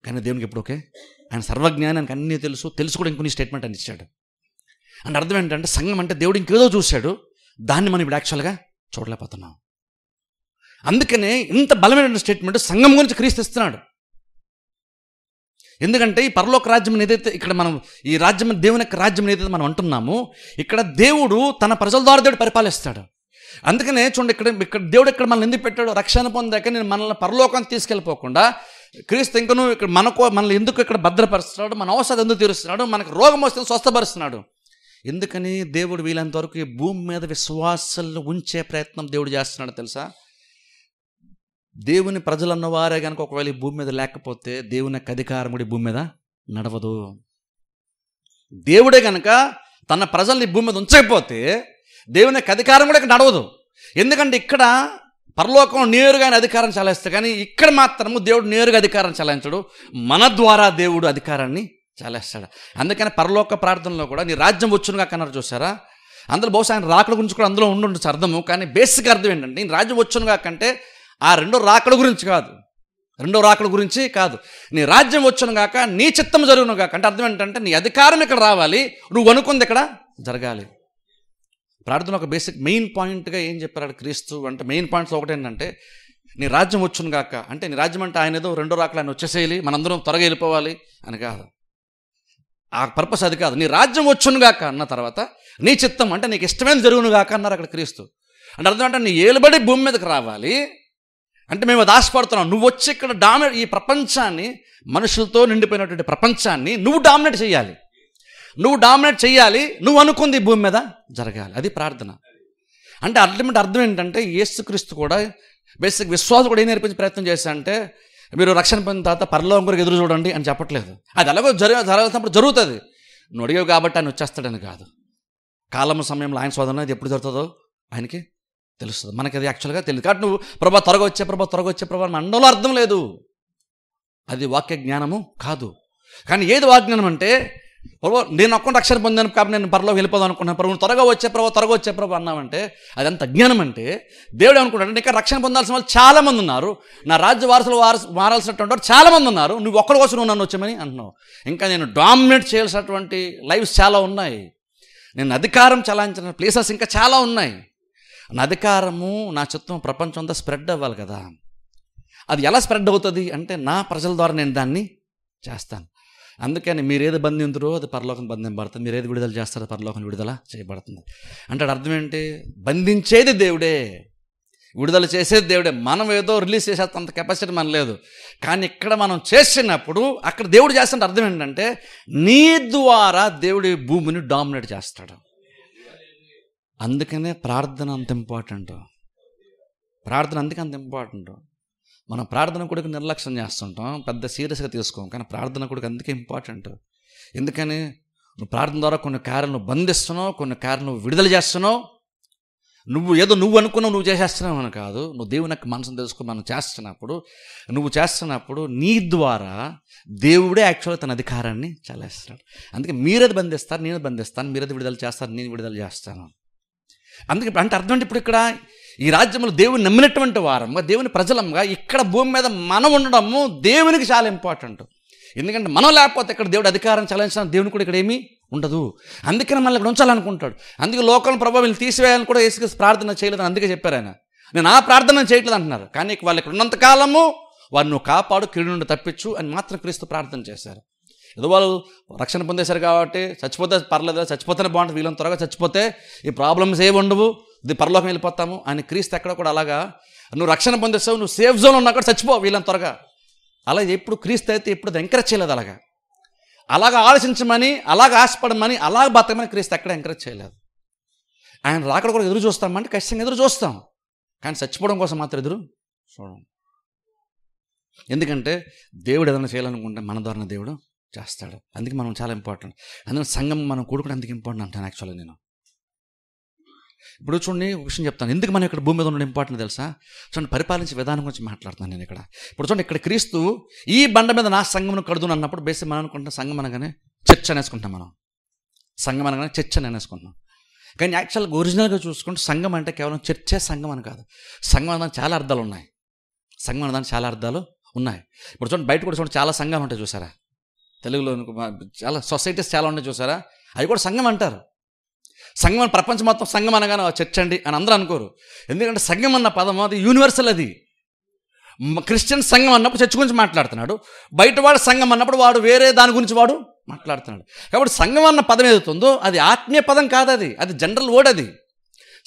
కానీ దేవునికి ఎప్పుడు ఓకే, ఆయన సర్వజ్ఞాని, ఆయనకు అన్నీ తెలుసు కూడా ఇంకొన్ని స్టేట్మెంట్ అని ఇచ్చాడు. అంటే అర్థం ఏంటంటే సంఘం అంటే దేవుడు ఇంకేదో చూశాడు, దాన్ని మనం ఇప్పుడు యాక్చువల్గా చూడలేకపోతున్నాం. అందుకనే ఇంత బలమైన స్టేట్మెంట్ సంఘం గురించి క్రీస్తు ఇస్తున్నాడు. ఎందుకంటే ఈ పరలోక రాజ్యం ఏదైతే ఇక్కడ మనం ఈ రాజ్యం, దేవుని యొక్క రాజ్యం ఏదైతే మనం అంటున్నామో, ఇక్కడ దేవుడు తన ప్రజల ద్వారా దేవుడు పరిపాలిస్తాడు. అందుకనే చూడండి, ఇక్కడ దేవుడు ఇక్కడ మనల్ని ఎందుకు పెట్టాడు? రక్షణ పొందాక నేను మనల్ని పరలోకానికి తీసుకెళ్ళిపోకుండా క్రీస్తు ఇంకను ఇక్కడ మనల్ని ఎందుకు ఇక్కడ భద్రపరుస్తున్నాడు, మన అవసరం ఎందుకు తీరుస్తున్నాడు, మనకు రోగం వస్తే స్వస్థపరుస్తున్నాడు. ఎందుకని దేవుడు వీలంత వరకు ఈ భూమి మీద విశ్వాసాలను ఉంచే ప్రయత్నం దేవుడు చేస్తున్నాడు తెలుసా? దేవుని ప్రజలు అన్నవారే కనుక ఒకవేళ ఈ భూమి మీద లేకపోతే దేవుని యొక్క అధికారం కూడా ఈ భూమి మీద నడవదు. దేవుడే కనుక తన ప్రజల్ని భూమి మీద ఉంచకపోతే దేవుని యొక్క అధికారం కూడా ఇక్కడ నడవదు. ఎందుకంటే ఇక్కడ పరలోకం నేరుగా అధికారం చలాయిస్తాడు, కానీ ఇక్కడ మాత్రము దేవుడు నేరుగా అధికారం చలాయించడు, మన ద్వారా దేవుడు అధికారాన్ని చలాయిస్తాడు. అందుకని పరలోక ప్రార్థనలో కూడా నీ రాజ్యం వచ్చునుగా కన్నారు చూసారా? అందులో బహుశా ఆయన రాకడ గురించి కూడా అందులో ఉండొచ్చు అర్థము. కానీ బేసిక్ అర్థం ఏంటంటే నీ రాజ్యం వచ్చునుగా కంటే ఆ రెండో రాకడ గురించి కాదు, నీ రాజ్యం వచ్చును గాక, నీ చిత్తం జరుగును గాక. అంటే అర్థం ఏంటంటే నీ అధికారం ఇక్కడ రావాలి, నువ్వు అనుకుంది ఇక్కడ జరగాలి. ప్రార్థన ఒక బేసిక్ మెయిన్ పాయింట్గా ఏం చెప్పారు క్రీస్తు అంటే, మెయిన్ పాయింట్స్ ఒకటి ఏంటంటే నీ రాజ్యం వచ్చును గాక అంటే, నీ రాజ్యం అంటే ఆయన ఏదో రెండో రాకలు ఆయన వచ్చేసేయాలి, మనందరం త్వరగా వెళ్ళిపోవాలి అని కాదు. ఆ పర్పస్ అది కాదు. నీ రాజ్యం వచ్చును గాక అన్న తర్వాత నీ చిత్తం అంటే నీకు ఇష్టమైన జరుగును గాక అన్నారు అక్కడ క్రీస్తు. అంటే అర్థం అంటే నీ ఏలుబడి భూమి మీదకి రావాలి అంటే మేము అది ఆశపడుతున్నాం. నువ్వు వచ్చి ఇక్కడ ఈ ప్రపంచాన్ని, మనుషులతో నిండిపోయినటువంటి ప్రపంచాన్ని నువ్వు డామినేట్ చేయాలి, నువ్వు అనుకుంది ఈ భూమి మీద జరగాలి. అది ప్రార్థన. అంటే అల్టిమేట్ అర్థం ఏంటంటే యేసుక్రీస్తు కూడా బేసిక్ విశ్వాసం కూడా ఏం నేర్పించే ప్రయత్నం చేశాడంటే, మీరు రక్షణ పొందిన తర్వాత పరలోకం కొరకు ఎదురు చూడండి అని చెప్పట్లేదు. అది ఎలాగో జరగాల్సినప్పుడు జరుగుతుంది, నువ్వు అడిగావు కాబట్టి ఆయన వచ్చేస్తాడని కాదు. కాలము సమయంలో ఆయన శోధన అది ఎప్పుడు జరుగుతుందో ఆయనకి తెలుస్తుంది, మనకి అది యాక్చువల్గా తెలియదు. కాబట్టి నువ్వు ప్రభా త్వరగా వచ్చే ప్రభా మండలో అర్థం లేదు, అది వాక్య జ్ఞానము కాదు. కానీ ఏది వాగ్జ్ఞానం అంటే, ప్రభు నేను ఒక్క రక్షణ పొందాను కాబట్టి నేను పరలోకి వెళ్ళిపోదాం అనుకున్నాను, ప్రభు త్వరగా వచ్చే ప్రభు అన్నామంటే అది ఎంత అజ్ఞానం అంటే, దేవుడు ఏమనుకుంటాడంటే ఇంకా రక్షణ పొందాల్సిన వాళ్ళు చాలామంది ఉన్నారు, నా రాజ్య వారసులు మారాల్సినటువంటి వారు చాలామంది ఉన్నారు, నువ్వు ఒక్కడి కోసం నువ్వు నన్ను వచ్చామని అంటున్నావు. ఇంకా నేను డామినేట్ చేయాల్సినటువంటి లైఫ్స్ చాలా ఉన్నాయి, నేను అధికారం చలాయించిన ప్లేసెస్ ఇంకా చాలా ఉన్నాయి. నా అధికారము, నా చిత్తం ప్రపంచం అంతా స్ప్రెడ్ అవ్వాలి కదా. అది ఎలా స్ప్రెడ్ అవుతుంది అంటే నా ప్రజల ద్వారా నేను దాన్ని చేస్తాను. అందుకని మీరేది బంధింతురో అది పరలోకం బంధింపబడుతుంది, మీరేది విడుదల చేస్తారో పరలోకం విడుదల చేయబడుతుంది. అంటే అర్థం ఏంటి? బంధించేది దేవుడే, విడుదల చేసేది దేవుడే. మనం ఏదో రిలీజ్ చేసేంత కెపాసిటీ మనం లేదు. కానీ ఇక్కడ మనం చేసినప్పుడు అక్కడ దేవుడు చేస్తున్న అర్థం ఏంటంటే నీ ద్వారా దేవుడి భూమిని డామినేట్ చేస్తాడు. అందుకనే ప్రార్థన అంత ఇంపార్టెంట్. ప్రార్థన అందుకే అంత ఇంపార్టెంట్. మనం ప్రార్థన కూడా నిర్లక్ష్యం చేస్తుంటాం, పెద్ద సీరియస్గా తీసుకోం. కానీ ప్రార్థన కూడా అందుకే ఇంపార్టెంట్. ఎందుకని నువ్వు ప్రార్థన ద్వారా కొన్ని కార్యాలను బంధిస్తున్నావు, కొన్ని కార్యాలను విడుదల చేస్తున్నావు. నువ్వు ఏదో నువ్వు అనుకున్నావు నువ్వు చేసేస్తున్నావు అని కాదు. నువ్వు దేవుని యొక్క మనసును తెలుసుకుని మనం చేస్తున్నప్పుడు నీ ద్వారా దేవుడే యాక్చువల్గా తన అధికారాన్ని చలాయిస్తాడు. అందుకే మీరేది బంధిస్తారు, నేను బంధిస్తాను, మీరేది విడుదల చేస్తారు, నేను విడుదల చేస్తాను. అందుకే అంటే అర్థం అంటే ఇప్పుడు ఇక్కడ ఈ రాజ్యంలో దేవుని నమ్మినటువంటి వారంగా, దేవుని ప్రజలంగా ఇక్కడ భూమి మీద మనం ఉండడము దేవునికి చాలా ఇంపార్టెంట్. ఎందుకంటే మనం లేకపోతే ఇక్కడ దేవుడు అధికారం చలాయించిన దేవుని కూడా ఇక్కడ ఏమీ ఉండదు. అందుకని మనల్ని ఇక్కడ ఉంచాలనుకుంటాడు. అందుకే లోకం ప్రభావం తీసివేయాలని కూడా యేసుక్రీస్తు ప్రార్థన చేయలేదని అందుకే చెప్పారు ఆయన. నేను ఆ ప్రార్థన చేయట్లేదు అంటున్నారు. కానీ వాళ్ళు ఇక్కడ ఉన్నంతకాలము వారు నువ్వు కాపాడు, కీడు నుండి తప్పించు అని మాత్రం క్రీస్తు ప్రార్థన చేశారు. ఏదో వాళ్ళు రక్షణ పొందేశారు కాబట్టి చచ్చిపోతే పర్లేదు, చచ్చిపోతేనే బాగుంటుంది, వీళ్ళని త్వరగా చచ్చిపోతే ఈ ప్రాబ్లమ్స్ ఏమి ఉండవు, ఇది పరలోకం వెళ్ళిపోతాము అని క్రీస్తు ఎక్కడ కూడా అలాగా నువ్వు రక్షణ పొందేస్తావు, నువ్వు సేఫ్ జోన్ ఉన్నా కూడా చచ్చిపో వీళ్ళని త్వరగా, అలా ఎప్పుడు క్రీస్తు అయితే ఎప్పుడు ఎంకరేజ్ చేయలేదు. అలాగా ఆలోచించమని, అలాగ ఆశపడమని, అలాగ బతకమని క్రీస్తు ఎక్కడ ఎంకరేజ్ చేయలేదు. ఆయన రాకడ కూడా ఎదురు చూస్తామంటే ఖచ్చితంగా ఎదురు చూస్తాం, కానీ చచ్చిపోవడం కోసం మాత్రం ఎదురు చూడం. ఎందుకంటే దేవుడు ఏదైనా చేయాలనుకుంటే మన ద్వారా దేవుడు చేస్తాడు. అందుకే మనం చాలా ఇంపార్టెంట్. అందుకని సంఘం మనం కూడుకుంటే అందుకు ఇంపార్టెంట్ అంటాను యాక్చువల్గా నేను. ఇప్పుడు చూడండి ఒక విషయం చెప్తాను, ఎందుకు మనం ఇక్కడ భూమి మీద ఉండడం ఇంపార్టెంట్ తెలుసా? చూడండి, పరిపాలించే విధానం గురించి మాట్లాడుతున్నాను నేను ఇక్కడ. ఇప్పుడు చూడండి, ఇక్కడ క్రీస్తు ఈ బండ మీద నా సంఘమును కడుదును అన్నప్పుడు బేసిక్ మనం అనుకుంటాం సంఘం అనగానే చర్చ్ అనేసుకుంటాం. మనం సంఘం అనగానే చర్చ్ అని అనేసుకుంటాం. కానీ యాక్చువల్గా ఒరిజినల్గా చూసుకుంటే సంఘం అంటే కేవలం చర్చే సంఘం అని కాదు. సంఘం అనడానికి చాలా అర్థాలు ఉన్నాయి. సంఘం అనడానికి చాలా అర్థాలు ఉన్నాయి. ఇప్పుడు చూడండి, బయట కూడా చూడండి చాలా సంఘాలు ఉంటాయి చూసారా, తెలుగులో చాలా సొసైటీస్ చాలా ఉన్నాయి చూసారా, అవి కూడా సంఘం అంటారు. సంఘం అని ప్రపంచం మొత్తం సంఘం అనగానే చర్చ్ అండి అని అందరూ అనుకోరు. ఎందుకంటే సంఘం అన్న పదం అది యూనివర్సల్. అది క్రిస్టియన్ సంఘం అన్నప్పుడు చర్చ్ గురించి మాట్లాడుతున్నాడు, బయట వాడు సంఘం అన్నప్పుడు వాడు వేరే దాని గురించి వాడు మాట్లాడుతున్నాడు. కాబట్టి సంఘం అన్న పదం ఏదవుతుందో అది ఆత్మీయ పదం కాదు, అది జనరల్ వర్డ్. అది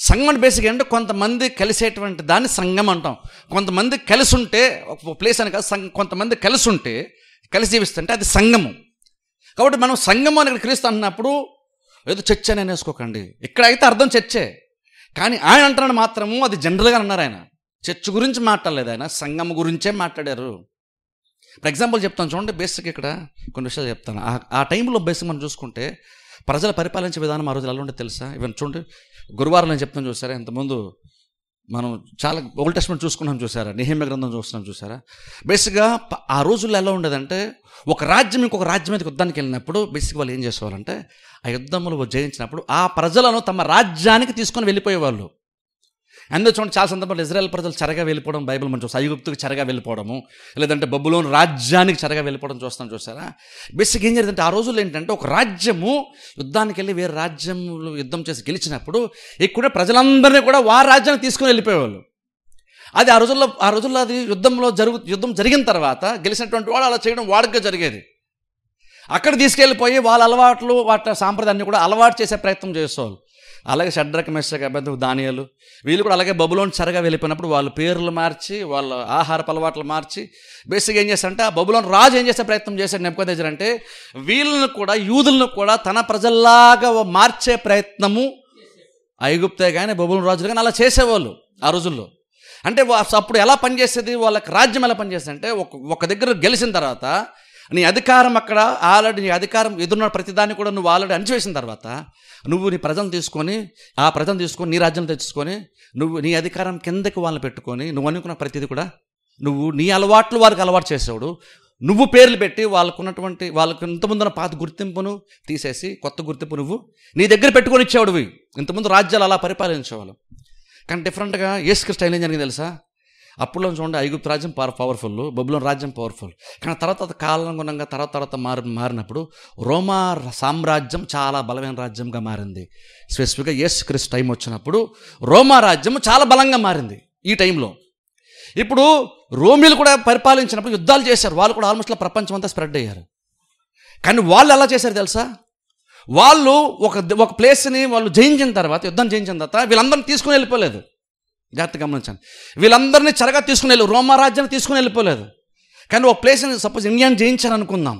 సంఘం అంటే బేసిక్ అంటే కొంతమంది కలిసేటువంటి దాన్ని సంఘం అంటాం. కొంతమంది కలిసి ఉంటే ఒక ప్లేస్ అని కాదు, కొంతమంది కలిసి ఉంటే కలిసి జీవిస్తుంటే అది సంఘము. కాబట్టి మనం సంఘము అని ఇక్కడ క్రీస్తు అంటున్నప్పుడు ఏదో చర్చ్ అని అనేసుకోకండి. ఇక్కడైతే అర్థం చర్చే, కానీ ఆయన అంటున్నాడు మాత్రము అది జనరల్గా అన్నారు. ఆయన చర్చ్ గురించి మాట్లాడలేదు, ఆయన సంఘం గురించే మాట్లాడారు. ఫర్ ఎగ్జాంపుల్ చెప్తాను చూడండి, బేసిక్ ఇక్కడ కొన్ని విషయాలు చెప్తాను. ఆ టైంలో బేసిక్ మనం చూసుకుంటే ప్రజల పరిపాలించే విధానం ఆ రోజులు ఎలా ఉంటే తెలుసా? ఇవన్నీ చూడండి, గురువారం నేను చెప్తాను చూసారా, ఇంతకుముందు మనం చాలా ఓల్డ్ టెస్ట్మెంట్ చూసుకున్నాం చూసారా, నెహెమ్యా గ్రంథం చూస్తున్నాం చూసారా. బేసిక్గా ఆ రోజుల్లో ఎలా ఉండేదంటే ఒక రాజ్యం ఇంకొక రాజ్యం మీదకి యుద్ధానికి వెళ్ళినప్పుడు బేసిక్ వాళ్ళు ఏం చేసేవాళ్ళంటే ఆ యుద్ధంలో జయించినప్పుడు ఆ ప్రజలను తమ రాజ్యానికి తీసుకొని వెళ్ళిపోయేవాళ్ళు. అందులో చూడండి చాలా సందర్భాలు ఇజ్రాయెల్ ప్రజలు చెరగా వెళ్ళిపోవడం బైబిల్ మనం చూస్తాం. ఐగుప్తుకి చెరగా వెళ్ళిపోవడము, లేదంటే బబులోను రాజ్యానికి చెరగా వెళ్ళిపోవడం చూస్తాం చూసారా. బేసిక్ ఏం జరిగిందంటే ఆ రోజుల్లో ఏంటంటే ఒక రాజ్యము యుద్ధానికి వెళ్ళి వేరే రాజ్యంలో యుద్ధం చేసి గెలిచినప్పుడు ఇక్కడ ప్రజలందరినీ కూడా వారి రాజ్యానికి తీసుకొని వెళ్ళిపోయేవాళ్ళు. అది ఆ రోజుల్లో అది యుద్ధం జరిగిన తర్వాత గెలిచినటువంటి వాడు అలా చేయడం వాడుగా జరిగేది. అక్కడ తీసుకెళ్ళిపోయి వాళ్ళ అలవాట్లు వాటి సాంప్రదాయాన్ని కూడా అలవాటు చేసే ప్రయత్నం చేసేవాళ్ళు. అలాగే షడ్రక్ మెషక్ అబేద్నెగో దానియేలు వీళ్ళు కూడా అలాగే బబులోను చెరగా వెళ్ళిపోయినప్పుడు వాళ్ళ పేర్లు మార్చి వాళ్ళ ఆహారపు అలవాట్లు మార్చి బేసిక్గా ఏం చేస్తారంటే ఆ బబులోను రాజు ఏం చేసే ప్రయత్నం చేశాడు నెబుకద్నెజర్ అంటే వీళ్ళను కూడా యూదులను కూడా తన ప్రజల్లాగా మార్చే ప్రయత్నము ఐగుప్తే కానీ బబులోను రాజులు కానీ అలా చేసేవాళ్ళు ఆ రోజుల్లో. అంటే అప్పుడు ఎలా పనిచేసేది, వాళ్ళకి రాజ్యం ఎలా పనిచేస్తుంది అంటే ఒక దగ్గర గెలిచిన తర్వాత నీ అధికారం అక్కడ ఆల్రెడీ నీ అధికారం ఎదురున్న ప్రతిదాన్ని కూడా నువ్వు ఆల్రెడీ అణిచివేసిన తర్వాత నువ్వు నీ ప్రజలను తీసుకొని ఆ ప్రజలను తీసుకొని నీ రాజ్యం తెచ్చుకొని నువ్వు నీ అధికారం కిందకి వాళ్ళని పెట్టుకొని నువ్వు అనుకున్న ప్రతిదీ కూడా నువ్వు నీ అలవాట్లు వారికి అలవాటు చేసేవాడు. నువ్వు పేర్లు పెట్టి వాళ్ళకు ఇంతముందున్న పాత గుర్తింపును తీసేసి కొత్త గుర్తింపు నువ్వు నీ దగ్గర పెట్టుకొని ఇచ్చేవాడువి. ఇంతకుముందు రాజ్యాలు అలా పరిపాలించేవాళ్ళు. కానీ డిఫరెంట్గా యేసుక్రీస్తు స్టైల్ ఏం జరిగింది తెలుసా? అప్పుడులో చూడండి ఐగుప్తు రాజ్యం పవర్ఫుల్, బబులోను రాజ్యం పవర్ఫుల్. కానీ తర్వాత కాలానుగుణంగా తర్వాత మారినప్పుడు రోమా సామ్రాజ్యం చాలా బలమైన రాజ్యంగా మారింది. స్పెసిఫిక్గా యేసుక్రీస్తు టైం వచ్చినప్పుడు రోమా రాజ్యం చాలా బలంగా మారింది. ఈ టైంలో ఇప్పుడు రోమిలు కూడా పరిపాలించినప్పుడు యుద్ధాలు చేశారు. వాళ్ళు కూడా ఆల్మోస్ట్ ప్రపంచం అంతా స్ప్రెడ్ అయ్యారు. కానీ వాళ్ళు ఎలా చేశారు తెలుసా? వాళ్ళు ఒక ప్లేస్ని వాళ్ళు జయించిన తర్వాత, యుద్ధం జయించిన తర్వాత వీళ్ళందరినీ తీసుకుని వెళ్ళిపోలేదు. జాగ్రత్త గమనించండి. వీళ్ళందరినీ చెరగా తీసుకుని వెళ్ళి రోమా రాజ్యాన్ని తీసుకుని వెళ్ళిపోలేదు. కానీ ఒక ప్లేస్ని సపోజ్ ఇండియాని జయించారు అనుకుందాం.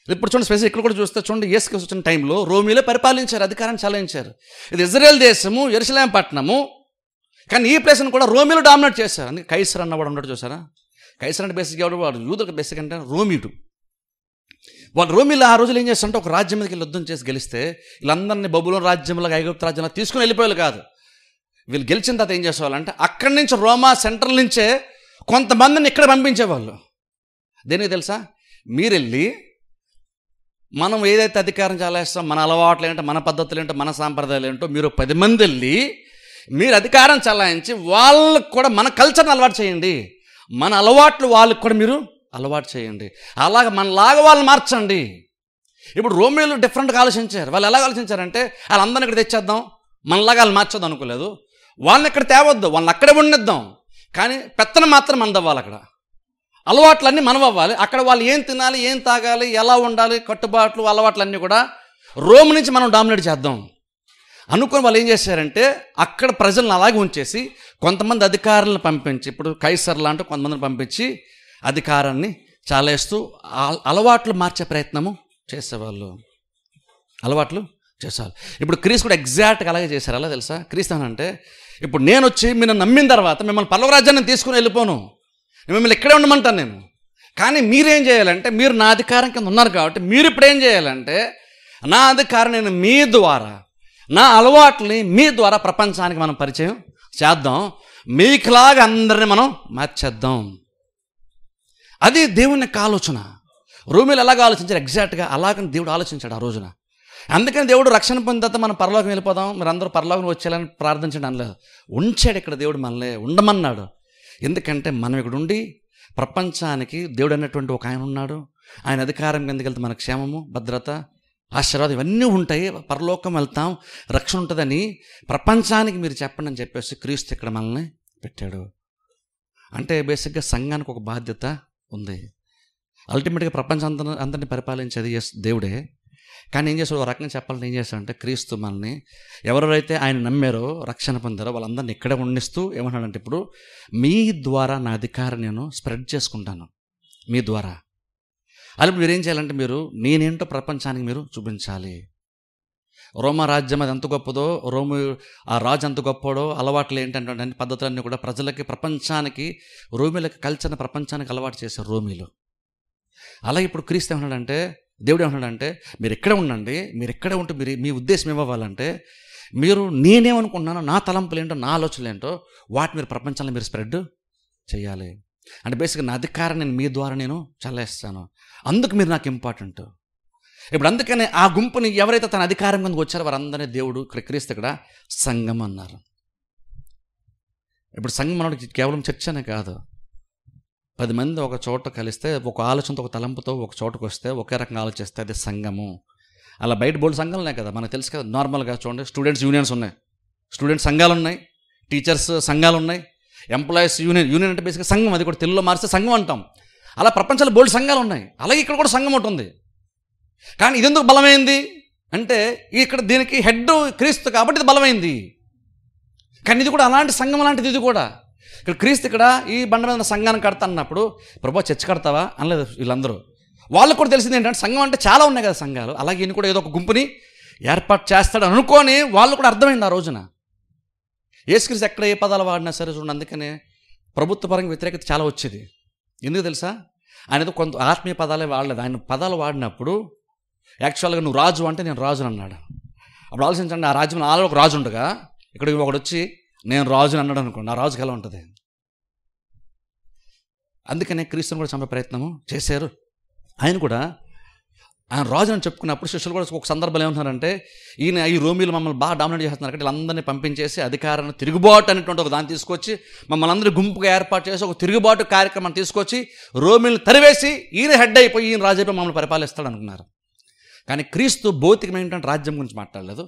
ఇప్పుడు చూడండి, స్పెషల్ ఇక్కడ కూడా చూస్తే చూడండి, యేసుక్రీస్తు వచ్చిన టైంలో రోమీలో పరిపాలించారు, అధికారాన్ని చలాయించారు. ఇది ఇజ్రాయెల్ దేశము, యెరూషలేము పట్టణము. కానీ ఈ ప్లేస్ని కూడా రోమీలు డామినేట్ చేశారు. అందుకే కైసర్ అన్నవాడు ఉన్నాడు చూసారా? కైసర్ అంటే బేసిక్ ఎవడు? వాడు యూదులకు బేసిక్ అంటే రోమీడు. వాళ్ళు రోమీలు ఆ రోజులు ఏం చేస్తారంటే ఒక రాజ్యం మీదకి యుద్ధం చేసి గెలిస్తే వీళ్ళందరినీ బబులోను రాజ్యంలో, ఐగుప్తు రాజ్యంలో తీసుకుని వెళ్ళిపోయారు కాదు. వీళ్ళు గెలిచిన తర్వాత ఏం చేసేవాళ్ళంటే అక్కడి నుంచి రోమా సెంట్రల్ నుంచే కొంతమందిని ఇక్కడ పంపించేవాళ్ళు. దేనికి తెలుసా? మీరు వెళ్ళి మనం ఏదైతే అధికారం చాలేస్తాం, మన అలవాట్లు ఏంటో, మన పద్ధతులు ఏంటో, మన సాంప్రదాయాలు ఏంటో, మీరు 10 మంది వెళ్ళి మీరు అధికారం చలాయించి వాళ్ళకు కూడా మన కల్చర్ని అలవాటు చేయండి, మన అలవాట్లు వాళ్ళకి కూడా మీరు అలవాటు చేయండి. అలాగ మనలాగా వాళ్ళు మార్చండి. ఇప్పుడు రోమీలు డిఫరెంట్గా ఆలోచించారు. వాళ్ళు ఎలా ఆలోచించారంటే వాళ్ళందరినీ ఇక్కడ తెచ్చేద్దాం, మనలాగా వాళ్ళు మార్చొద్దు అనుకోలేదు. వాళ్ళని ఇక్కడ తేవద్దు, వాళ్ళని అక్కడే ఉండిద్దాం, కానీ పెత్తనం మాత్రం మనదవ్వాలి. అక్కడ అలవాట్లన్నీ మనం అవ్వాలి. అక్కడ వాళ్ళు ఏం తినాలి, ఏం తాగాలి, ఎలా ఉండాలి, కట్టుబాట్లు, అలవాట్లన్నీ కూడా రోమ్ నుంచి మనం డామినేట్ చేద్దాం అనుకుని వాళ్ళు ఏం చేశారంటే అక్కడ ప్రజలను అలాగే ఉంచేసి కొంతమంది అధికారులను పంపించి, ఇప్పుడు కైసర్ లాంటి కొంతమందిని పంపించి అధికారాన్ని చాలేస్తూ అలవాట్లు మార్చే ప్రయత్నము చేసేవాళ్ళు, అలవాట్లు చేసేవాళ్ళు. ఇప్పుడు క్రీస్తు కూడా ఎగ్జాక్ట్గా అలాగే చేశారు. అలా తెలుసా? క్రీస్తు అంటే ఇప్పుడు నేను వచ్చి మీరు నమ్మిన తర్వాత మిమ్మల్ని పరలోక రాజ్యాన్ని తీసుకుని వెళ్ళిపోను, మిమ్మల్ని ఇక్కడే ఉండమంటాను నేను. కానీ మీరేం చేయాలంటే, మీరు నా అధికారం కింద ఉన్నారు కాబట్టి మీరు ఇప్పుడు ఏం చేయాలంటే నా అధికారం నేను మీ ద్వారా, నా అలవాట్లని మీ ద్వారా ప్రపంచానికి మనం పరిచయం చేద్దాం, మీకులాగా అందరినీ మనం మార్చేద్దాం. అది దేవుని యొక్క ఆలోచన. రోమీలు ఎలాగ ఆలోచించారు? ఎగ్జాక్ట్గా అలాగని దేవుడు ఆలోచించాడు ఆ రోజున. అందుకని దేవుడు రక్షణ పొందిన తర్వాత మనం పరలోకం వెళ్ళిపోదాం, మీరు అందరూ పరలోకం వచ్చేయాలని ప్రార్థించడం అనలేదు. ఉంచాడు ఇక్కడ దేవుడు, మనల్ని ఉండమన్నాడు. ఎందుకంటే మనం ఇక్కడ ఉండి ప్రపంచానికి దేవుడు అన్నటువంటి ఒక ఆయన ఉన్నాడు. ఆయన అధికారం కిందకి వెళ్తే మన క్షేమము, భద్రత, ఆశీర్వాదం ఇవన్నీ ఉంటాయి. పరలోకం వెళ్తాం, రక్షణ ఉంటుందని ప్రపంచానికి మీరు చెప్పండి అని చెప్పేసి క్రీస్తు ఇక్కడ మనల్ని పెట్టాడు. అంటే బేసిక్గా సంఘానికి ఒక బాధ్యత ఉంది. అల్టిమేట్గా ప్రపంచం అందరినీ పరిపాలించేది దేవుడే. కానీ ఏం చేస్తాడు? ఒక రకంగా చెప్పాలని ఏం చేస్తాడంటే క్రీస్తు మనల్ని ఎవరైతే ఆయన నమ్మారో, రక్షణ పొందారో వాళ్ళందరినీ ఇక్కడే ఉండిస్తూ ఏమన్నాడంటే ఇప్పుడు మీ ద్వారా నా అధికారం నేను స్ప్రెడ్ చేసుకుంటాను, మీ ద్వారా. అది మీరు ఏం చేయాలంటే మీరు నేనేంటో ప్రపంచానికి మీరు చూపించాలి. రోమా రాజ్యం అది ఎంత గొప్పదో, ఆ రాజు ఎంత గొప్పడో, అలవాట్లు ఏంటంటే అన్ని పద్ధతులన్నీ కూడా ప్రజలకి, ప్రపంచానికి, రోమీలకి కల్చర్ని ప్రపంచానికి అలవాటు చేశారు రోమీలు. అలాగే ఇప్పుడు క్రీస్తు ఏమన్నాడంటే, దేవుడు ఏమన్నాడంటే మీరు ఎక్కడ ఉండండి, మీరు ఎక్కడ ఉంటే మీరు మీ ఉద్దేశం ఏమవ్వాలంటే మీరు నేనేమనుకుంటున్నానో, నా తలంపులు ఏంటో, నా ఆలోచనలు ఏంటో వాటి మీరు ప్రపంచంలో మీరు స్ప్రెడ్ చేయాలి. అంటే బేసిక్గా నా అధికారం నేను మీ ద్వారా నేను చల్లేస్తాను, అందుకు మీరు నాకు ఇంపార్టెంట్. ఇప్పుడు అందుకనే ఆ గుంపుని ఎవరైతే తన అధికారం కిందకు వచ్చారో వారందరినీ దేవుడు ఇక్కడ క్రీస్తు ఇక్కడ సంఘం అన్నారు. ఇప్పుడు సంఘం అన్నది కేవలం చర్చ అనే కాదు. 10 మంది ఒక చోట కలిస్తే, ఒక ఆలోచనతో, ఒక తలంపుతో ఒక చోటకు వస్తే, ఒకే రకంగా ఆలోచిస్తే అది సంఘము. అలా బయట బోల్డ్ సంఘాలు ఉన్నాయి కదా, మనకు తెలుసు కదా. నార్మల్గా చూడండి, స్టూడెంట్స్ యూనియన్స్ ఉన్నాయి, స్టూడెంట్స్ సంఘాలు ఉన్నాయి, టీచర్స్ సంఘాలు ఉన్నాయి, ఎంప్లాయీస్ యూనియన్ అంటే బేసిక్గా సంఘం. అది కూడా తెలుగులో మారిస్తే సంఘం అంటాం. అలా ప్రపంచంలో బోల్డ్ సంఘాలు ఉన్నాయి. అలాగే ఇక్కడ కూడా సంఘం ఉంటుంది. కానీ ఇది ఎందుకు బలమైంది అంటే ఇక్కడ దీనికి హెడ్ క్రీస్తు కాబట్టి ఇది బలమైంది. కానీ ఇది కూడా అలాంటి సంఘం లాంటిది. ఇది కూడా ఇక్కడ క్రీస్తు ఇక్కడ ఈ బండ మీద సంఘాన్ని కడతా అన్నప్పుడు ప్రభు చర్చ కడతావా అనలేదు వీళ్ళందరూ. వాళ్ళకు కూడా తెలిసింది ఏంటంటే సంఘం అంటే చాలా ఉన్నాయి కదా సంఘాలు, అలాగే ఈయన కూడా ఏదో ఒక గుంపుని ఏర్పాటు చేస్తాడు అనుకొని వాళ్ళు కూడా అర్థమైంది ఆ రోజున. యేసుక్రీస్తు ఎక్కడ ఏ పదాలు వాడినా సరే చూడండి, అందుకనే ప్రభుత్వ పరంగా వ్యతిరేకత చాలా వచ్చేది. ఎందుకు తెలుసా? ఆయన ఏదో కొంత ఆత్మీయ పదాలే వాడలేదు. ఆయన పదాలు వాడినప్పుడు యాక్చువల్గా నువ్వు రాజు అంటే నేను రాజుని అన్నాడు. అప్పుడు ఆలోచించండి, ఆ రాజ్యం ఆలో ఒక రాజు ఉండగా ఇక్కడ ఒకడు వచ్చి నేను రాజుని అన్నాడు అనుకోండి, ఆ రాజుకి ఎలా ఉంటుంది? అందుకనే క్రీస్తుని కూడా చంపే ప్రయత్నము చేశారు. ఆయన కూడా ఆయన రాజు అని చెప్పుకున్నప్పుడు శిష్యులు కూడా ఒక సందర్భంలో ఏమంటున్నారంటే ఈ రోమీలు మమ్మల్ని బాగా డామినేట్ చేస్తున్నారు కాబట్టి వీళ్ళందరినీ పంపించేసి అధికారాన్ని, తిరుగుబాటు అనేటువంటి ఒక దాన్ని తీసుకొచ్చి మమ్మల్ని అందరూ గుంపుగా ఏర్పాటు చేసి ఒక తిరుగుబాటు కార్యక్రమాన్ని తీసుకొచ్చి రోమీలను తరివేసి ఈయన హెడ్ అయిపోయి ఈయన రాజు అయిపోయి మమ్మల్ని పరిపాలిస్తాడు అనుకున్నారు. కానీ క్రీస్తు భౌతికమైనటువంటి రాజ్యం గురించి మాట్లాడలేదు,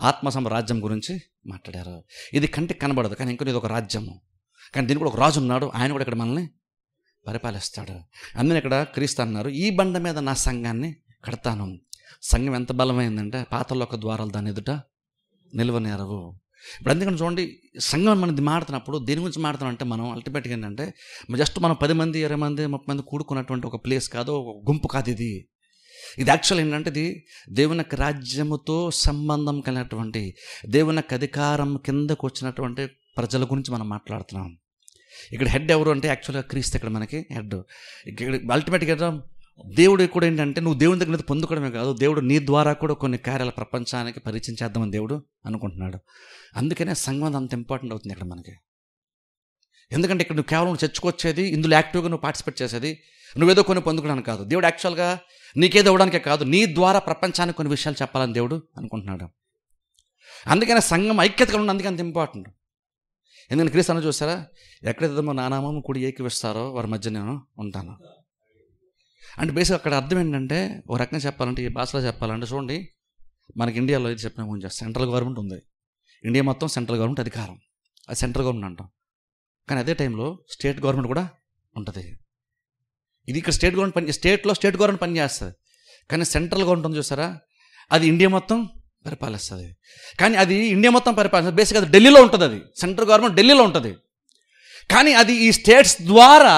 ఆత్మ రాజ్యం గురించి మాట్లాడారు. ఇది కంటికి కనబడదు కానీ ఇంకొక ఇది ఒక రాజ్యము. కానీ దీనికి కూడా ఒక రాజు ఉన్నాడు, ఆయన కూడా ఇక్కడ మనల్ని పరిపాలిస్తాడు. అందుకని ఇక్కడ క్రీస్తు అన్నారు, ఈ బండ మీద నా సంఘాన్ని కడతాను. సంఘం ఎంత బలమైందంటే పాతాళలోక ద్వారాలు దాని ఎదుట నిలవనేరవు. ఇప్పుడు అందుకని చూడండి, సంఘం మనం మాడుతున్నప్పుడు దేని గురించి మాడుతున్నాం అంటే మనం అల్టిమేట్గా ఏంటంటే జస్ట్ మనం 10 మంది 20 మంది 30 మంది కూడుకున్నటువంటి ఒక ప్లేస్ కాదు, ఒక గుంపు కాదు. ఇది యాక్చువల్ ఏంటంటే ఇది దేవుని యొక్క రాజ్యముతో సంబంధం కలిగినటువంటి, దేవుని యొక్క అధికారం కిందకు వచ్చినటువంటి ప్రజల గురించి మనం మాట్లాడుతున్నాం. ఇక్కడ హెడ్ ఎవరు అంటే యాక్చువల్గా క్రీస్తు ఇక్కడ మనకి హెడ్. ఇక్కడ అల్టిమేట్గా దేవుడు కూడా ఏంటంటే నువ్వు దేవుని దగ్గర నుంచి పొందుకోవడమే కాదు, దేవుడు నీ ద్వారా కూడా కొన్ని కార్యాల ప్రపంచానికి పరిచయం చేద్దామని దేవుడు అనుకుంటున్నాడు. అందుకనే సంఘం అంత ఇంపార్టెంట్ అవుతుంది ఇక్కడ మనకి. ఎందుకంటే ఇక్కడ నువ్వు కేవలం చర్చకొచ్చేది, ఇందులో యాక్టివ్గా నువ్వు పార్టిసిపేట్ చేసేది, నువ్వేదో కొన్ని పొందుకోవడానికి కాదు. దేవుడు యాక్చువల్గా నీకేదో ఇవ్వడానికే కాదు, నీ ద్వారా ప్రపంచానికి కొన్ని విషయాలు చెప్పాలని దేవుడు అనుకుంటున్నాడు. అందుకనే సంఘం ఐక్యతగా ఉండడం అందుకే అంత ఇంపార్టెంట్. ఎందుకంటే క్రీస్తు అన్న చూస్తారా, ఎక్కడైతే నా నామము కూడి ఏకీవిస్తారో వారి మధ్య నేను ఉంటాను అంటే బేసిక్ అక్కడ అర్థం ఏంటంటే, ఒక రకంగా చెప్పాలంటే, ఈ భాషలో చెప్పాలంటే చూడండి, మనకి ఇండియాలో ఇది చెప్పిన గురించి సెంట్రల్ గవర్నమెంట్ ఉంది. ఇండియా మొత్తం సెంట్రల్ గవర్నమెంట్ అధికారం, అది సెంట్రల్ గవర్నమెంట్ అంటాం. కానీ అదే టైంలో స్టేట్ గవర్నమెంట్ కూడా ఉంటుంది. ఇది ఇక్కడ స్టేట్లో స్టేట్ గవర్నమెంట్ పనిచేస్తుంది. కానీ సెంట్రల్ గవర్నమెంట్ ఉంది చూసారా, అది ఇండియా మొత్తం పరిపాలిస్తుంది. కానీ అది ఇండియా మొత్తం పరిపాలిస్తుంది, బేసిక్గా అది ఢిల్లీలో ఉంటుంది. అది సెంట్రల్ గవర్నమెంట్ ఢిల్లీలో ఉంటుంది. కానీ అది ఈ స్టేట్స్ ద్వారా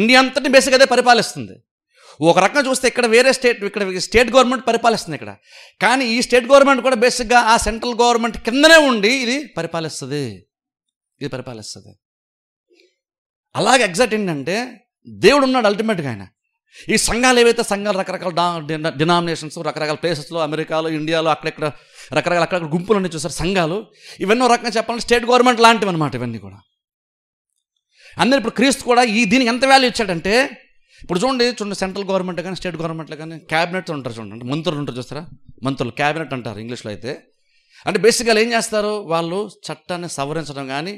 ఇండియా అంతటి బేసిక్గా అదే పరిపాలిస్తుంది. ఒక రకంగా చూస్తే ఇక్కడ వేరే ఇక్కడ స్టేట్ గవర్నమెంట్ పరిపాలిస్తుంది ఇక్కడ. కానీ ఈ స్టేట్ గవర్నమెంట్ కూడా బేసిక్గా ఆ సెంట్రల్ గవర్నమెంట్ కిందనే ఉండి ఇది పరిపాలిస్తుంది. అలాగే ఎగ్జాక్ట్ ఏంటంటే దేవుడు ఉన్నాడు అల్టిమేట్గా. ఆయన ఈ సంఘాలు ఏవైతే సంఘాలు రకరకాల డినామినేషన్స్ రకరకాల ప్లేసెస్లో, అమెరికాలో, ఇండియాలో, అక్కడెక్కడ అక్కడక్కడ గుంపులు ఉన్నాయి చూసారు సంఘాలు. ఇవన్నీ ఒక రకంగా చెప్పాలంటే స్టేట్ గవర్నమెంట్ లాంటివి అనమాట ఇవన్నీ కూడా. అందరూ ఇప్పుడు క్రీస్తు కూడా దీనికి ఎంత వాల్యూ ఇచ్చాడంటే, ఇప్పుడు చూడండి సెంట్రల్ గవర్నమెంట్ కానీ స్టేట్ గవర్నమెంట్లో కానీ క్యాబినెట్ ఉంటారు చూడండి, అంటే మంత్రులు ఉంటారు చూస్తారా, మంత్రులు క్యాబినెట్ అంటారు ఇంగ్లీష్లో అయితే. అంటే బేసిక్గా ఏం చేస్తారు, వాళ్ళు చట్టాన్ని సవరించడం కానీ,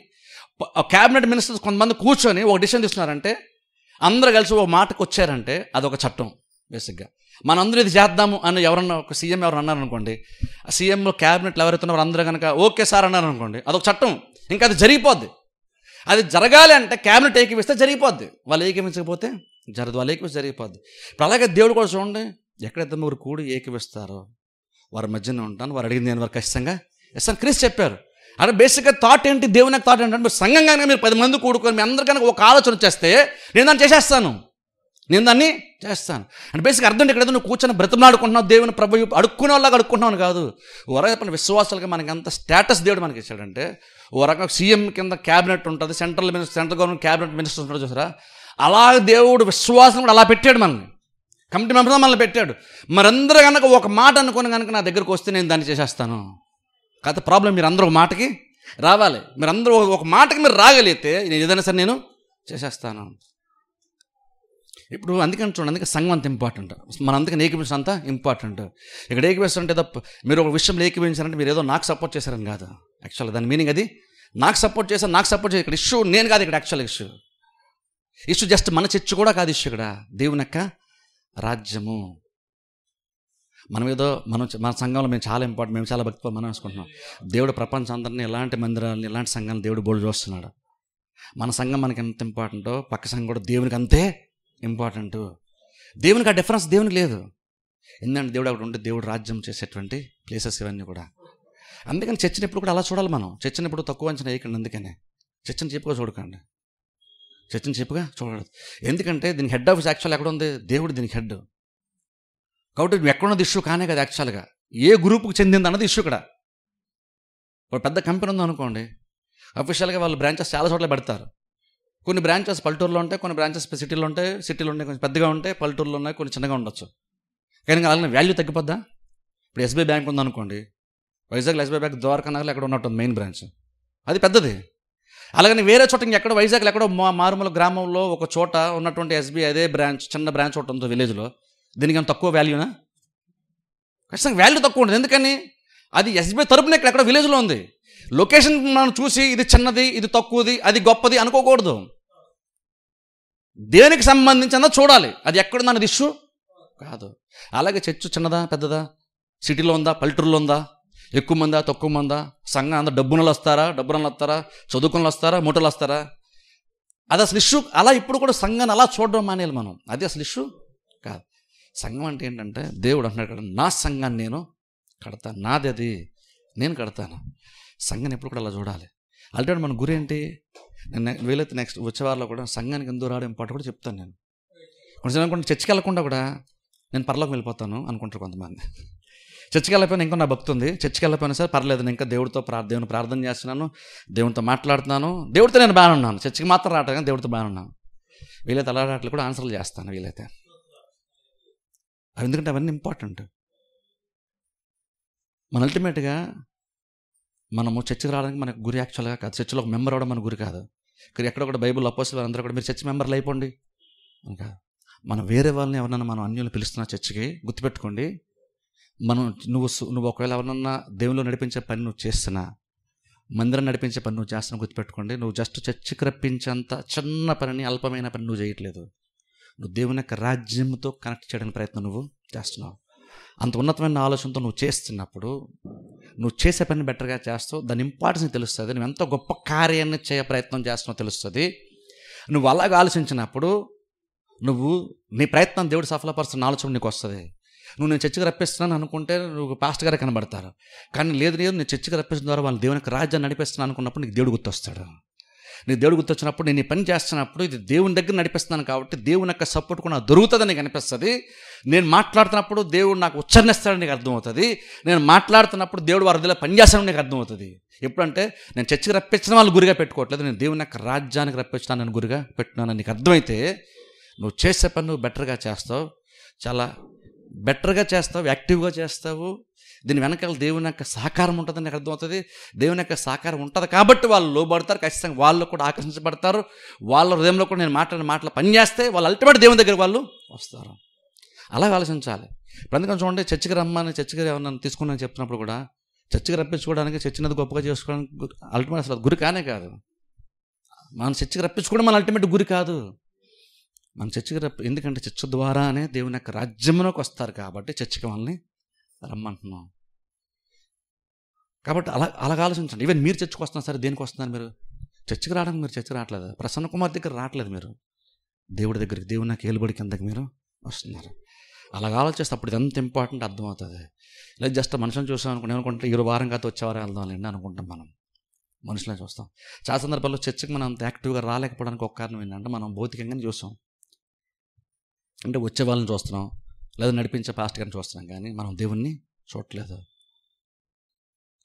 క్యాబినెట్ మినిస్టర్స్ కొంతమంది కూర్చొని ఒక డిసిషన్ తీసుకున్నారంటే, అందరూ కలిసి ఒక మాటకు వచ్చారంటే అదొక చట్టం బేసిక్గా. మనందరూ ఇది చేద్దాము అని ఎవరన్నా ఒక సీఎం ఎవరు అన్నారనుకోండి, ఆ సీఎంలో క్యాబినెట్లో ఎవరైతే ఉన్నారో అందరూ కనుక ఓకే సార్ అన్నారనుకోండి, అదొక చట్టం, ఇంకా అది జరిగిపోద్ది. అది జరగాలి అంటే క్యాబినెట్ ఏకీవిస్తే జరిగిపోద్ది, వాళ్ళు ఏకీవించకపోతే జరగదు, వాళ్ళు ఏకీవిస్తే జరిగిపోద్ది. ఇప్పుడు అలాగే దేవుడు కూడా చూడండి, ఎక్కడైతే మీరు కూడి ఏకీవిస్తారో వారి మధ్యనే ఉంటాను, వారు అడిగింది నేను వారు ఖచ్చితంగా ఇస్తాను క్రీస్తు చెప్పారు. అంటే బేసిక్గా థాట్ ఏంటి, దేవుని థాట్ ఏంటంటే, మీరు సంఘంగా మీరు 10 మంది కూడుకొని మీ అందరికన్నా ఒక ఆలోచన చేస్తే నేను దాన్ని చేసేస్తాను. అంటే బేసిక్గా అర్థం ఇక్కడ నువ్వు కూర్చొని బ్రతిమలాడుకుంటున్నావు, దేవుని ప్రభు అడుక్కునే వాళ్ళగా అడుక్కుంటున్నావు కాదు. ఓ రకమైన విశ్వాసాలుగా మనకి అంత స్టేటస్ దేవుడు మనకి ఇచ్చాడంటే, ఓ రకంగా సీఎం కింద క్యాబినెట్ ఉంటుంది, సెంట్రల్ గవర్నమెంట్ క్యాబినెట్ మినిస్టర్స్ ఉంటారు చూసారా, అలా దేవుడు విశ్వాసం కూడా అలా పెట్టాడు మనల్ని, కమిటీ మెంబర్గా మనల్ని పెట్టాడు. మరందరూ కనుక ఒక మాట అనుకుని కనుక నా దగ్గరకు వస్తే నేను దాన్ని చేసేస్తాను. కాకపోతే ప్రాబ్లం మీరు అందరూ ఒక మాటకి రావాలి. మీరు అందరూ ఒక మాటకి మీరు రాగలిగితే నేను ఏదైనా సరే నేను చేసేస్తాను. ఇప్పుడు అందుకని చూడండి, అందుకే సంఘం అంత ఇంపార్టెంట్, మన అందుకని ఏకీభవించడం అంత ఇంపార్టెంట్. ఇక్కడ ఏకీభవిస్తుంటే మీరు ఒక విషయంలో ఏకీభవించారంటే మీరు ఏదో నాకు సపోర్ట్ చేశారని కాదు. యాక్చువల్గా దాని మీనింగ్ అది, నాకు సపోర్ట్ చేశారు. ఇక్కడ ఇష్యూ నేను కాదు, ఇక్కడ యాక్చువల్ ఇష్యూ జస్ట్ మన చర్చ కూడా కాదు ఇష్యూ, ఇక్కడ దేవుని యొక్క రాజ్యము. మన సంఘంలో మేము చాలా ఇంపార్టెంట్, మేము చాలా భక్తితో మనం వేసుకుంటున్నాం. దేవుడు ప్రపంచం అందరినీ ఎలాంటి మందిరాలని ఎలాంటి సంఘాలను దేవుడు బోల్డ్ చూస్తున్నాడు. మన సంఘం మనకి ఎంత ఇంపార్టెంటో పక్క సంఘం కూడా దేవునికి అంతే ఇంపార్టెంట్. దేవునికి ఆ డిఫరెన్స్ దేవునికి లేదు. ఎందుకంటే దేవుడు అక్కడ ఉంటే దేవుడు రాజ్యం చేసేటువంటి ప్లేసెస్ ఇవన్నీ కూడా. అందుకని చర్చని ఎప్పుడు కూడా అలా చూడాలి మనం. చర్చని ఎప్పుడు తక్కువ అంచనా వేయకండి. అందుకనే చర్చని చెప్పుగా చూడకండి, చర్చని చెప్పుగా చూడదు. ఎందుకంటే దీనికి హెడ్ ఆఫీస్ యాక్చువల్ ఎక్కడ ఉంది, దేవుడు దీనికి హెడ్. కాబట్టి నువ్వు ఎక్కడున్నది ఇష్యూ కానే కదా యాక్చువల్గా, ఏ గ్రూప్కి చెందింది అన్నది ఇష్యూ. ఇక్కడ ఒక పెద్ద కంపెనీ ఉందనుకోండి, అఫీషియల్గా వాళ్ళు బ్రాంచెస్ చాలా చోట్ల పెడతారు. కొన్ని బ్రాంచెస్ పల్లెటూరులో ఉంటాయి, కొన్ని బ్రాంచెస్ సిటీలో ఉంటాయి కొంచెం పెద్దగా ఉంటాయి, పల్లెటూరులో ఉన్నాయి, కొన్ని చిన్నగా ఉండొచ్చు. కానీ అలాగే వాల్యూ తగ్గిపోద్దా? ఇప్పుడు ఎస్బీఐ బ్యాంక్ ఉందనుకోండి, వైజాగ్లో ఎస్బీఐ బ్యాంక్ ద్వారకా నగర్లో ఎక్కడ ఉన్నట్టుంది మెయిన్ బ్రాంచ్, అది పెద్దది. అలాగని వేరే చోట ఇంకెక్కడ వైజాగ్లో ఎక్కడో మారుమూల గ్రామంలో ఒక చోట ఉన్నటువంటి ఎస్బీఐ అదే బ్రాంచ్, చిన్న బ్రాంచ్ ఒకటి ఉంది విలేజ్లో, దీనికి ఏమైనా తక్కువ వాల్యూనా? ఖచ్చితంగా వాల్యూ తక్కువ ఉంటుంది. ఎందుకని అది ఎస్బీఐ తరపున ఎక్కడ విలేజ్లో ఉంది. లొకేషన్ మనం చూసి ఇది చిన్నది, ఇది తక్కువది, అది గొప్పది అనుకోకూడదు. దేనికి సంబంధించిందో చూడాలి, అది ఎక్కడుందన్నది ఇష్యూ కాదు. అలాగే చర్చ్ చిన్నదా పెద్దదా, సిటీలో ఉందా పల్లెటూరులో ఉందా, ఎక్కువ మందా తక్కువ మందా, సంఘం అందరూ డబ్బునలు వస్తారా, చదువుకుని వస్తారా, మూటలు వస్తారా, అది అసలు ఇష్యూ. అలా ఇప్పుడు కూడా సంఘాన్ని అలా చూడడం మానేయాలి మనం. అది అసలు ఇష్యూ కాదు. సంఘం అంటే ఏంటంటే దేవుడు అంటున్నాడు కదా, నా సంఘాన్ని నేను కడతాను, నాది అది, నేను కడతాను. సంఘాన్ని ఎప్పుడు కూడా అలా చూడాలి. ఆల్రెడీ మన గురి ఏంటి? నేను వీలైతే నెక్స్ట్ వచ్చే వారంలో కూడా సంఘానికి ఎందుకు రావడం పాట కూడా చెప్తాను. నేను కొంచెం అనుకుంటే చర్చికి వెళ్ళకుండా కూడా నేను పరలోకం వెళ్ళిపోతాను అనుకుంటారు కొంతమంది. చర్చికి వెళ్ళిపోయినా ఇంకా నా భక్తి ఉంది, చర్చికి వెళ్ళిపోయినా సరే పర్లేదు, నేను ఇంకా దేవుని ప్రార్థన చేస్తున్నాను, దేవునితో మాట్లాడుతున్నాను, దేవుడితో నేను బాగానే ఉన్నాను, చర్చికి మాత్రం రావట్లేదు కానీ దేవుడితో బాగానే ఉన్నాను. వీలైతే అలా రావట్లు కూడా ఆన్సర్లు చేస్తాను వీలైతే. అవి ఎందుకంటే అవన్నీ ఇంపార్టెంట్. మన అల్టిమేట్గా మనము చర్చికి రావడానికి మనకు గురి యాక్చువల్గా కాదు, చర్చిలో ఒక మెంబర్ అవ్వడం మన గురి కాదు. ఇక్కడ ఎక్కడ కూడా బైబుల్ అపోస్తలులు అందరూ కూడా మీరు చర్చి మెంబర్లు అయిపోండి అని కాదు. మనం వేరే వాళ్ళని ఎవరన్నా మనం అన్యులను పిలుస్తున్నా చర్చికి, గుర్తుపెట్టుకోండి, నువ్వు ఒకవేళ ఎవరన్నా దేవుళ్ళు నడిపించే పని నువ్వు చేస్తున్నా, మందిరం నడిపించే పని నువ్వు చేస్తున్నా, గుర్తుపెట్టుకోండి, నువ్వు జస్ట్ చర్చికి రప్పించేంత చిన్న పనిని, అల్పమైన పని నువ్వు చేయట్లేదు. నువ్వు దేవుని యొక్క రాజ్యంతో కనెక్ట్ చేయడానికి ప్రయత్నం నువ్వు చేస్తున్నావు. అంత ఉన్నతమైన ఆలోచనతో నువ్వు చేస్తున్నప్పుడు నువ్వు చేసే పని బెటర్గా చేస్తావు, దాని ఇంపార్టెన్స్ తెలుస్తుంది, నువ్వు ఎంతో గొప్ప కార్యాన్ని చేయ ప్రయత్నం చేస్తున్నావు తెలుస్తుంది. నువ్వు అలాగ ఆలోచించినప్పుడు నువ్వు నీ ప్రయత్నం దేవుడు సఫలపరుస్తున్న ఆలోచన నీకు వస్తుంది. నువ్వు నేను చర్చికి రప్పిస్తున్నాను అనుకుంటే నువ్వు పాస్టర్ గారే కనబడతారు, కానీ లేదు నేను చర్చికి రప్పించడం ద్వారా వాళ్ళు దేవుని యొక్క రాజ్యాన్ని నడిపిస్తున్నాను అనుకున్నప్పుడు నీకు దేవుడు గుర్తొస్తాడు. నీకు దేవుడు గుర్తొచ్చినప్పుడు నేను ఈ పని చేస్తున్నప్పుడు ఇది దేవుని దగ్గర నడిపిస్తున్నాను కాబట్టి దేవుని యొక్క సపోర్ట్ కూడా నాకు దొరుకుతుందని నీకు అనిపిస్తుంది. నేను మాట్లాడుతున్నప్పుడు దేవుడు నాకు ఉచ్చరణిస్తాడని నీకు అర్థమవుతుంది. నేను మాట్లాడుతున్నప్పుడు దేవుడు వారి దగ్గర పనిచేస్తాడని నీకు అర్థమవుతుంది. ఎప్పుడంటే నేను చర్చికి రప్పించడం వాళ్ళు గురిగా పెట్టుకోవట్లేదు, నేను దేవుని యొక్క రాజ్యానికి రప్పించడానికి నేను గురిగా పెట్టుకున్నానని నీకు అర్థమైతే నువ్వు చేసే పని నువ్వు బెటర్గా చేస్తావు, చాలా బెటర్గా చేస్తావు, యాక్టివ్గా చేస్తావు. దీని వెనకాల దేవుని యొక్క సహకారం ఉంటుందని నాకు అర్థమవుతుంది. దేవుని యొక్క సహకారం ఉంటుంది కాబట్టి వాళ్ళు లోబడతారు, ఖచ్చితంగా వాళ్ళు కూడా ఆకర్షించబడతారు. వాళ్ళ హృదయంలో కూడా నేను మాట్లాడిన మాటలు పనిచేస్తే వాళ్ళు అల్టిమేట్ దేవుని దగ్గర వాళ్ళు వస్తారు. అలాగే ఆలోచించాలి. ఇప్పుడు అందుకని చూడండి, చర్చికి రమ్మని, చర్చికి ఏమన్నా తీసుకుని చెప్తున్నప్పుడు కూడా చర్చికి రప్పించుకోవడానికి, చర్చినది గొప్పగా చేసుకోవడానికి అల్టిమేట్ అసలు గురి కానే కాదు. మన చర్చికి రప్పించుకోవడం మన అల్టిమేట్ గురి కాదు. మన చర్చికి ఎందుకంటే చర్చ ద్వారానే దేవుని యొక్క రాజ్యంలోకి వస్తారు కాబట్టి చర్చికి వాళ్ళని రమ్మంటున్నాం. కాబట్టి అలాగ ఆలోచించండి. ఈవెన్ మీరు చర్చికి వస్తున్నారు సరే, దేనికి వస్తున్నారు మీరు? చర్చికి రావడానికి మీరు చర్చికి రావట్లేదు, ప్రసన్న కుమార్ దగ్గర రావట్లేదు, మీరు దేవుడి దగ్గరికి, దేవుని యొక్క ఏలుబడి కిందకి మీరు వస్తున్నారు. అలాగ ఆలోచిస్తే అప్పుడు ఇది ఎంత ఇంపార్టెంట్ అర్థమవుతుంది. లేదు జస్ట్ మనుషులను చూసాం అనుకుంటే ఏమనుకుంటే ఈ వారం కాదు వచ్చేవారం వెళ్దాంలేండి అనుకుంటాం. మనం మనుషులే చూస్తాం. చాలా సందర్భాల్లో చర్చికి మనం అంత యాక్టివ్గా రాలేకపోవడానికి ఒక కారణం ఏంటంటే మనం భౌతికంగానే చూస్తాం. అంటే వచ్చే వాళ్ళని చూస్తున్నాం, లేదా నడిపించే పాస్టర్ గారిని చూస్తున్నాం, కానీ మనం దేవుణ్ణి చూడట్లేదు.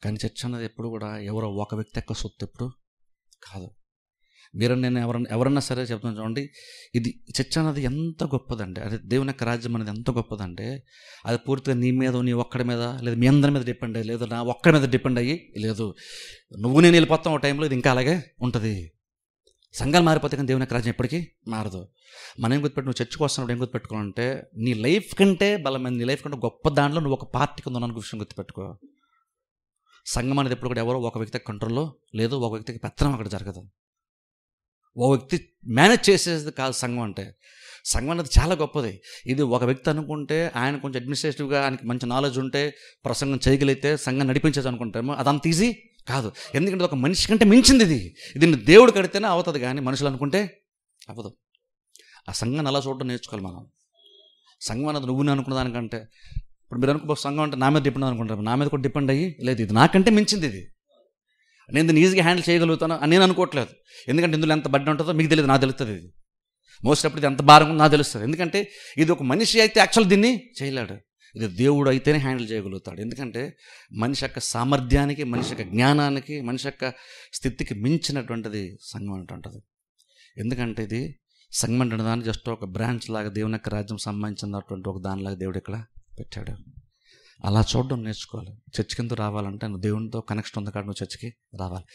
కానీ చర్చ్ అన్నది ఎప్పుడు కూడా ఎవరో ఒక వ్యక్తి యొక్క సొత్తు ఎప్పుడు కాదు. మీరు నేను ఎవరన్నా సరే చెప్తాను చూడండి, ఇది చర్చ్ అన్నది ఎంత గొప్పదంటే, అదే దేవుని యొక్క రాజ్యం అనేది ఎంత గొప్పదంటే అది పూర్తిగా నీ మీద, నీ ఒక్కడి మీద, లేదా మీ అందరి మీద డిపెండ్ అయ్యి, లేదా నా ఒక్కడి మీద డిపెండ్ అయ్యి లేదు. నువ్వు నేను వెళ్ళిపోతాం ఒక టైంలో, ఇది ఇంకా అలాగే ఉంటుంది. సంఘాలు మారిపోతే కానీ దేవుని యొక్క రాజ్యం ఎప్పటికీ మారదు. మనం ఏం గుర్తుపెట్టు, నువ్వు చర్చకు వస్తున్నప్పుడు ఏం గుర్తుపెట్టుకోవాలంటే నీ లైఫ్ కంటే బలమైన, నీ లైఫ్ కంటే గొప్ప దాంట్లో నువ్వు ఒక పార్టీకి ఉందన్న విషయం గుర్తుపెట్టుకో. సంఘం అనేది ఎప్పుడు కూడా ఎవరో ఒక వ్యక్తి కంట్రోల్లో లేదు, ఒక వ్యక్తికి పెత్తనం అక్కడ జరగదు, ఓ వ్యక్తి మేనేజ్ చేసేది కాదు సంఘం అంటే. సంఘం అనేది చాలా గొప్పది. ఇది ఒక వ్యక్తి అనుకుంటే ఆయన కొంచెం అడ్మినిస్ట్రేటివ్గా ఆయనకి మంచి నాలెడ్జ్ ఉంటే ప్రసంగం చేయగలిగితే సంఘం నడిపించేది అనుకుంటామో, అదంత ఈజీ కాదు. ఎందుకంటే ఒక మనిషి కంటే మించింది ఇది. దీన్ని దేవుడు కడితేనే అవుతుంది, కానీ మనుషులు అనుకుంటే అవ్వదు. ఆ సంఘాన్ని అలా చూడడం నేర్చుకోవాలి మనం. సంఘం అన్నది నువ్వు అనుకున్న దానికంటే, ఇప్పుడు మీరు అనుకో సంఘం అంటే నా మీద డిపెండ్ అనుకుంటారు, నా మీద కూడా డిపెండ్ అయ్యి లేదు ఇది నాకంటే మించింది, ఇది నేను దీన్ని ఈజీగా హ్యాండిల్ చేయగలుగుతాను అని నేను అనుకోవట్లేదు. ఎందుకంటే ఇందులో ఎంత బడ్డ ఉంటుందో మీకు తెలియదు, నాకు తెలుస్తుంది. ఇది మోసేటప్పుడు ఇది ఎంత భారం ఉందో నాకు తెలుస్తుంది. ఎందుకంటే ఇది ఒక మనిషి అయితే యాక్చువల్ దీన్ని చేయలేడు, ఇది దేవుడు అయితేనే హ్యాండిల్ చేయగలుగుతాడు. ఎందుకంటే మనిషి యొక్క సామర్థ్యానికి, మనిషి యొక్క జ్ఞానానికి, మనిషి యొక్క స్థితికి మించినటువంటిది సంఘం అంటుంటుంది. ఎందుకంటే ఇది సంఘం అంటే దాన్ని జస్ట్ ఒక బ్రాంచ్ లాగా దేవుని యొక్క రాజ్యం సంబంధించినటువంటి ఒక దానిలాగా దేవుడు ఇక్కడ పెట్టాడు. అలా చూడడం నేర్చుకోవాలి. చర్చ్ కింద రావాలంటే నువ్వు దేవునితో కనెక్షన్ ఉంది కాబట్టి నువ్వు చర్చికి రావాలి.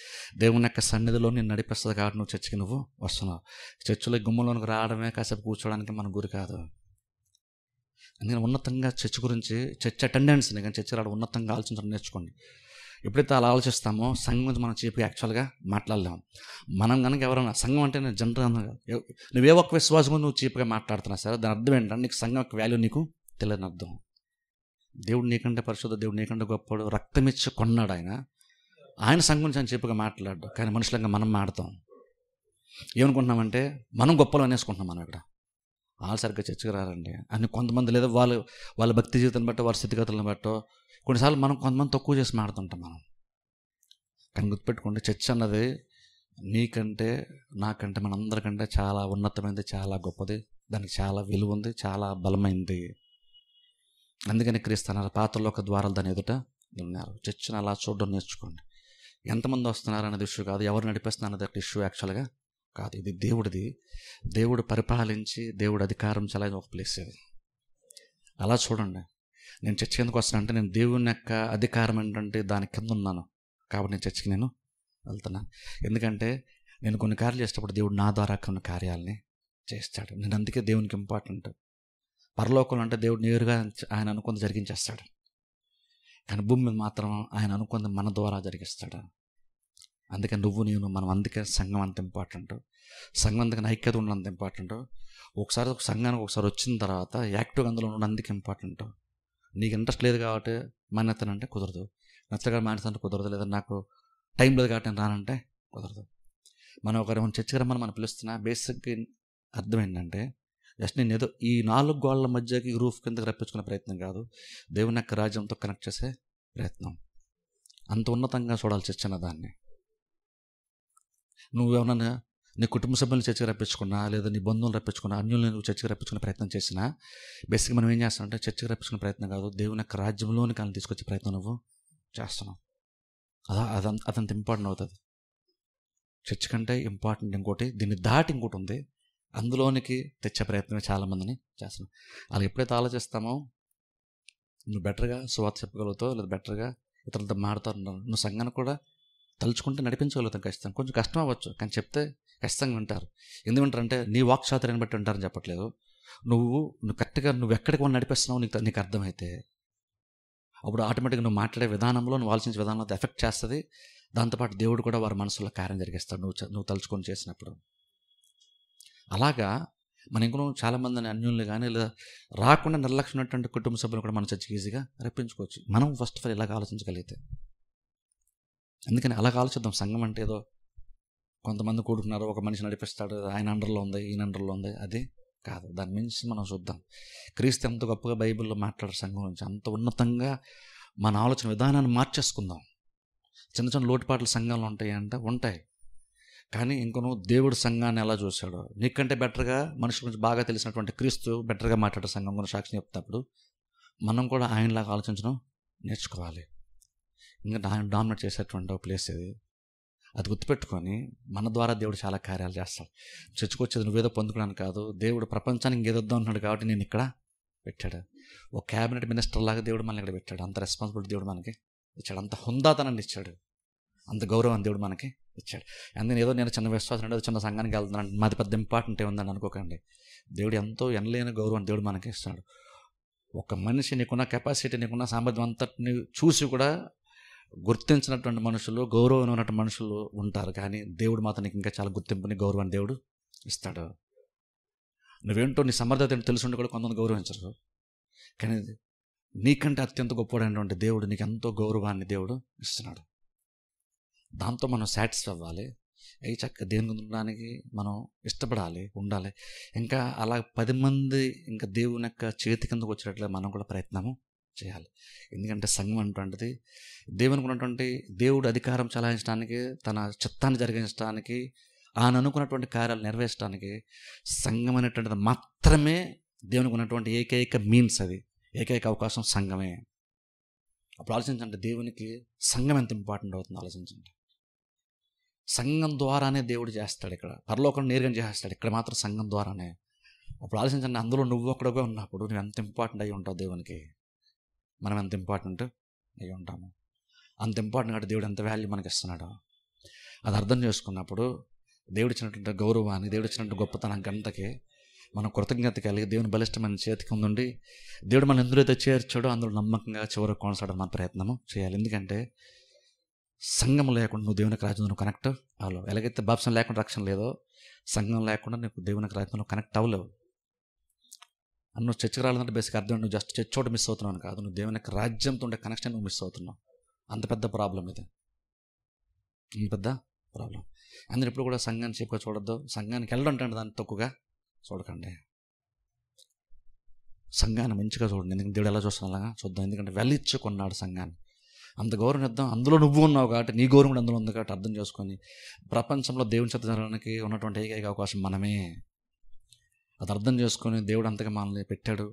దేవుని యొక్క సన్నిధిలో నేను నడిపిస్తుంది కాబట్టి నువ్వు చర్చికి నువ్వు వస్తున్నావు. చర్చిలో గుమ్మంలోనికి రావడమే, కాసేపు కూర్చోవడానికి మన గురి కాదు. నేను ఉన్నతంగా చర్చ్ గురించి, చర్చ్ అటెండెన్స్ని కానీ చర్చ్ రావడం ఉన్నతంగా ఆలోచించడం నేర్చుకోండి. ఎప్పుడైతే అలా ఆలోచిస్తామో సంఘం గురించి మనం చీప్గా యాక్చువల్గా మాట్లాడలేము. మనం కనుక ఎవరైనా సంఘం అంటే నేను జనరల్గా నువ్వే ఒక్క విశ్వాసం నువ్వు చీప్గా మాట్లాడుతున్నా సరే దాని అర్థం ఏంటంటే నీకు సంఘం యొక్క వాల్యూ నీకు తెలియని అర్థం. దేవుడు నీకంటే పరిశుద్ధ, దేవుడు నీకంటే గొప్పడు, రక్తమిచ్చి కొన్నాడు ఆయన. ఆయన సంఘం గురించి ఆయన చీప్గా మాట్లాడు, కానీ మనుషులంగా మనం మాడతాం. ఏమనుకుంటున్నామంటే మనం గొప్పలు అనేసుకుంటున్నాం. మనం ఇక్కడ వాళ్ళు సరిగ్గా చర్చకు రారండి అని కొంతమంది, లేదా వాళ్ళ భక్తి జీవితాన్ని బట్టో వారి స్థితిగతులను బట్టో కొన్నిసార్లు మనం కొంతమంది తక్కువ చేసి మాడుతుంటాం మనం. కానీ గుర్తుపెట్టుకోండి, చర్చ అన్నది నీకంటే నాకంటే మనందరికంటే చాలా ఉన్నతమైనది, చాలా గొప్పది, దానికి చాలా విలువ ఉంది, చాలా బలమైనది. అందుకని క్రీస్తు అన్నారు, పాతలోక ద్వారాలు దాని ఎదుట ఉన్నారు. చర్చను అలా చూడడం నేర్చుకోండి. ఎంతమంది వస్తున్నారు అనేది ఇష్యూ కాదు, ఎవరు నడిపిస్తున్నారు అనేది ఇష్యూ యాక్చువల్గా కాదు. ఇది దేవుడిది. దేవుడు పరిపాలించి దేవుడు అధికారం చలాయిన ఒక ప్లేస్ ఇది. అలా చూడండి. నేను చర్చకి ఎందుకు వస్తానంటే, నేను దేవుని యొక్క అధికారం ఏంటంటే దాని కింద ఉన్నాను కాబట్టి నేను చర్చకి నేను వెళ్తున్నాను. ఎందుకంటే నేను కొన్ని కార్యాలు చేసేటప్పుడు దేవుడు నా ద్వారా కొన్ని కార్యాలని చేస్తాడు. నేను అందుకే దేవునికి ఇంపార్టెంట్. పరలోకంలో అంటే దేవుడు నేరుగా ఆయన అనుకుంది జరిగించేస్తాడు, కానీ భూమి మీద మాత్రం ఆయన అనుకుంది మన ద్వారా జరిగిస్తాడు. అందుకే నువ్వు నేను మనం, అందుకే సంఘం అంత ఇంపార్టెంట్. సంఘం అందుకని ఐక్యత ఉన్నంత ఇంపార్టెంట్. ఒకసారి ఒక సంఘానికి ఒకసారి వచ్చిన తర్వాత యాక్టివ్గా అందులో ఉండడం అందుకే ఇంపార్టెంట్. నీకు ఇంట్రెస్ట్ లేదు కాబట్టి మానేస్తానంటే కుదరదు, నచ్చగా మానేస్తానంటే కుదరదు, లేదా నాకు టైం లేదు కాబట్టి నేను రానంటే కుదరదు. మనం ఒకరు చర్చకి రమ్మని మనం పిలుస్తున్నా బేసిక్గా అర్థం ఏంటంటే, జస్ట్ నేను ఏదో ఈ 4 గోళ్ల మధ్యకి రూఫ్ కిందకి రప్పించుకునే ప్రయత్నం కాదు, దేవుని యొక్క రాజ్యంతో కనెక్ట్ చేసే ప్రయత్నం. అంత ఉన్నతంగా చూడాలి చర్చ అన్న దాన్ని. నువ్వేమన్నా నీ కుటుంబ సభ్యులను చర్చకి రప్పించుకున్నా, లేదా నీ బంధువులు రప్పించుకున్నా, అన్యులను నువ్వు చర్చకి రప్పించుకునే ప్రయత్నం చేసినా, బేసిక్గా మనం ఏం చేస్తామంటే చర్చకి రప్పించుకునే ప్రయత్నం కాదు, దేవుని యొక్క రాజ్యంలోని కాలం తీసుకొచ్చే ప్రయత్నం నువ్వు చేస్తున్నావు. అదంత ఇంపార్టెంట్ అవుతుంది. చర్చ్ కంటే ఇంపార్టెంట్ ఇంకోటి, దీన్ని దాటి ఇంకోటి ఉంది, అందులోనికి తెచ్చే ప్రయత్నమే చాలామందిని చేస్తున్నాం. అలా ఎప్పుడైతే ఆలోచిస్తామో నువ్వు బెటర్గా సువార్త చెప్పగలుగుతావు, లేదా బెటర్గా ఇతరులతో మాడుతావు. నువ్వు సంఘాన్ని కూడా తలుచుకుంటే నడిపించగలుగుతాం. ఖచ్చితంగా కొంచెం కష్టం అవ్వచ్చు, కానీ చెప్తే ఖచ్చితంగా వింటారు. ఎందుకు వింటారంటే నీ వాక్చాతుర్యాన్ని బట్టి వింటారని చెప్పట్లేదు. నువ్వు కరెక్ట్గా నువ్వు ఎక్కడికి వాళ్ళు నడిపిస్తున్నావు నీకు అర్థమైతే అప్పుడు ఆటోమేటిక్గా నువ్వు మాట్లాడే విధానంలో, నువ్వు ఆలోచించే విధానంలో ఎఫెక్ట్ చేస్తుంది. దాంతోపాటు దేవుడు కూడా వారి మనసులో కార్యం జరిగిస్తాడు నువ్వు తలుచుకొని చేసినప్పుడు. అలాగా మన ఇంకొన చాలామందిని అన్యుల్ని కానీ, లేదా రాకుండా నిర్లక్ష్యమైనటువంటి కుటుంబ సభ్యులు కూడా మన చర్చకి ఈజీగా రప్పించుకోవచ్చు, మనం ఫస్ట్ ఆఫ్ ఆల్ ఇలాగ ఆలోచించగలిగితే. అందుకని అలాగ ఆలోచిద్దాం. సంఘం అంటే ఏదో కొంతమంది కూడుకున్నారు, ఒక మనిషి నడిపిస్తాడు, ఆయన అండర్లో ఉంది, ఈయన అండర్లో ఉంది, అది కాదు. దాని మించి మనం చూద్దాం. క్రీస్తు ఎంత గొప్పగా బైబిల్లో మాట్లాడే సంఘం నుంచి అంత ఉన్నతంగా మన ఆలోచన విధానాన్ని మార్చేసుకుందాం. చిన్న చిన్న లోటుపాట్ల సంఘంలో ఉంటాయి, కానీ ఇంకొను దేవుడు సంఘాన్ని ఎలా చూశాడో, నీకంటే బెటర్గా మనుషుల గురించి బాగా తెలిసినటువంటి క్రీస్తు బెటర్గా మాట్లాడే సంఘం గురించి సాక్షి చెప్తున్నప్పుడు మనం కూడా ఆయనలాగా ఆలోచించడం నేర్చుకోవాలి. ఎందుకంటే ఆయన డామినేట్ చేసేటువంటి ఒక ప్లేస్ ఇది. అది గుర్తుపెట్టుకొని మన ద్వారా దేవుడు చాలా కార్యాలు చేస్తాడు. చర్చకొచ్చేది నువ్వేదో పొందుకోవడానికి కాదు, దేవుడు ప్రపంచానికి ఇంకేదొద్దాం అంటున్నాడు కాబట్టి నేను ఇక్కడ పెట్టాడు. ఒక క్యాబినెట్ మినిస్టర్ లాగా దేవుడు మనల్ని ఇక్కడ పెట్టాడు. అంత రెస్పాన్సిబిలిటీ దేవుడు మనకి ఇచ్చాడు, అంత హుందాతనాన్ని ఇచ్చాడు, అంత గౌరవాన్ని దేవుడు మనకి ఇచ్చాడు. అందుకని ఏదో నేను చిన్న విశ్వాసం అంటే చిన్న సంఘానికి వెళ్తున్నాను, మాది పెద్ద ఇంపార్టెంట్ ఏముందని అనుకోకండి. దేవుడు ఎంతో ఎనలేని గౌరవం దేవుడు మనకి ఇస్తున్నాడు. ఒక మనిషి నీకున్న కెపాసిటీ, నీకున్న సామర్థ్యం అంతటిని చూసి కూడా గుర్తించినటువంటి మనుషులు, గౌరవం ఉన్నటువంటి మనుషులు ఉంటారు, కానీ దేవుడు మాత్రం నీకు ఇంకా చాలా గుర్తింపుని, గౌరవాన్ని దేవుడు ఇస్తాడు. నువ్వేంటో నీ సమర్థత ఏంటో తెలుసుండి కూడా కొంతమంది గౌరవించరు, కానీ నీకంటే అత్యంత గొప్పడైనటువంటి దేవుడు నీకు ఎంతో గౌరవాన్ని దేవుడు ఇస్తున్నాడు. దాంతో మనం సాటిస్ఫై అవ్వాలి. చక్కగా దేవుని ఉండడానికి మనం ఇష్టపడాలి, ఉండాలి. ఇంకా అలా 10 మంది ఇంకా దేవుని యొక్క చేతి కిందకు వచ్చేటట్లే మనం కూడా ప్రయత్నము చేయాలి. ఎందుకంటే సంఘం అటువంటిది దేవునికి ఉన్నటువంటి, దేవుడు అధికారం చలాయించడానికి, తన చిత్తాన్ని జరిగించడానికి, ఆయన అనుకున్నటువంటి కార్యాలు నెరవేర్చడానికి సంఘం అనేటువంటిది మాత్రమే దేవునికి ఉన్నటువంటి ఏకైక మీన్స్, అది ఏకైక అవకాశం సంఘమే. అప్పుడు ఆలోచించండి, దేవునికి సంఘం ఎంత ఇంపార్టెంట్ అవుతుందో ఆలోచించండి. సంఘం ద్వారానే దేవుడు చేస్తాడు. ఇక్కడ పరలోకం నేరుగా చేస్తాడు, ఇక్కడ మాత్రం సంఘం ద్వారానే. అప్పుడు ఆలోచించండి, అందులో నువ్వు ఒక్కడగా ఉన్నప్పుడు నువ్వు ఎంత ఇంపార్టెంట్ అయ్యి ఉంటావు దేవునికి. మనం ఎంత ఇంపార్టెంట్ అయ్యి ఉంటాము. అంత ఇంపార్టెంట్ కాబట్టి దేవుడు ఎంత వాల్యూ మనకి ఇస్తున్నాడో అది అర్థం చేసుకున్నప్పుడు దేవుడు ఇచ్చినటువంటి గౌరవాన్ని, దేవుడు ఇచ్చినటువంటి గొప్పతనం గంటకి మనం కృతజ్ఞత కలిగి దేవుని బలిష్టమైన చేతికి ఉండి దేవుడు మనం ఎందులో అయితే చేర్చాడో అందులో నమ్మకంగా చివరికి కొనసాగడం మన ప్రయత్నము చేయాలి. ఎందుకంటే సంఘం లేకుండా నువ్వు దేవునికి రాజ్యంలో నువ్వు కనెక్ట్ అవ్వలేవు. ఎలాగైతే బాప్సం లేకుండా రక్షణ లేదో, సంఘం లేకుండా నీకు దేవునికి రాజ్యంలో నువ్వు కనెక్ట్ అవ్వలేవు. నువ్వు చర్చకు రాలేదంటే బేసిక్ అర్థం, నువ్వు జస్ట్ చర్చ్ చోట మిస్ అవుతున్నావు కాదు, నువ్వు దేవుని యొక్క రాజ్యంతో ఉండే కనెక్షన్ నువ్వు మిస్ అవుతున్నావు. అంత పెద్ద ప్రాబ్లం ఇది, ఇంత పెద్ద ప్రాబ్లం. అందరూ ఇప్పుడు కూడా సంఘాన్ని చీప్గా చూడొద్దు. సంఘానికి వెళ్ళడం దాన్ని తక్కువగా చూడకండి. సంఘాన్ని మంచిగా చూడండి. ఎందుకంటే దేవుడు ఎలా చూస్తాను అలాగా చూద్దాం. ఎందుకంటే వెళ్ళిచ్చి కొన్నాడు సంఘాన్ని. అంత గౌరవం ఇద్దాం. అందులో నువ్వు ఉన్నావు కాబట్టి, నీ గౌరవం కూడా అందులో ఉంది కాబట్టి అర్థం చేసుకొని ప్రపంచంలో దేవుని చెత్త జరగడానికి ఉన్నటువంటి ఏకైక అవకాశం మనమే. అది అర్థం చేసుకొని దేవుడు అంతగా మనల్ని పెట్టాడు.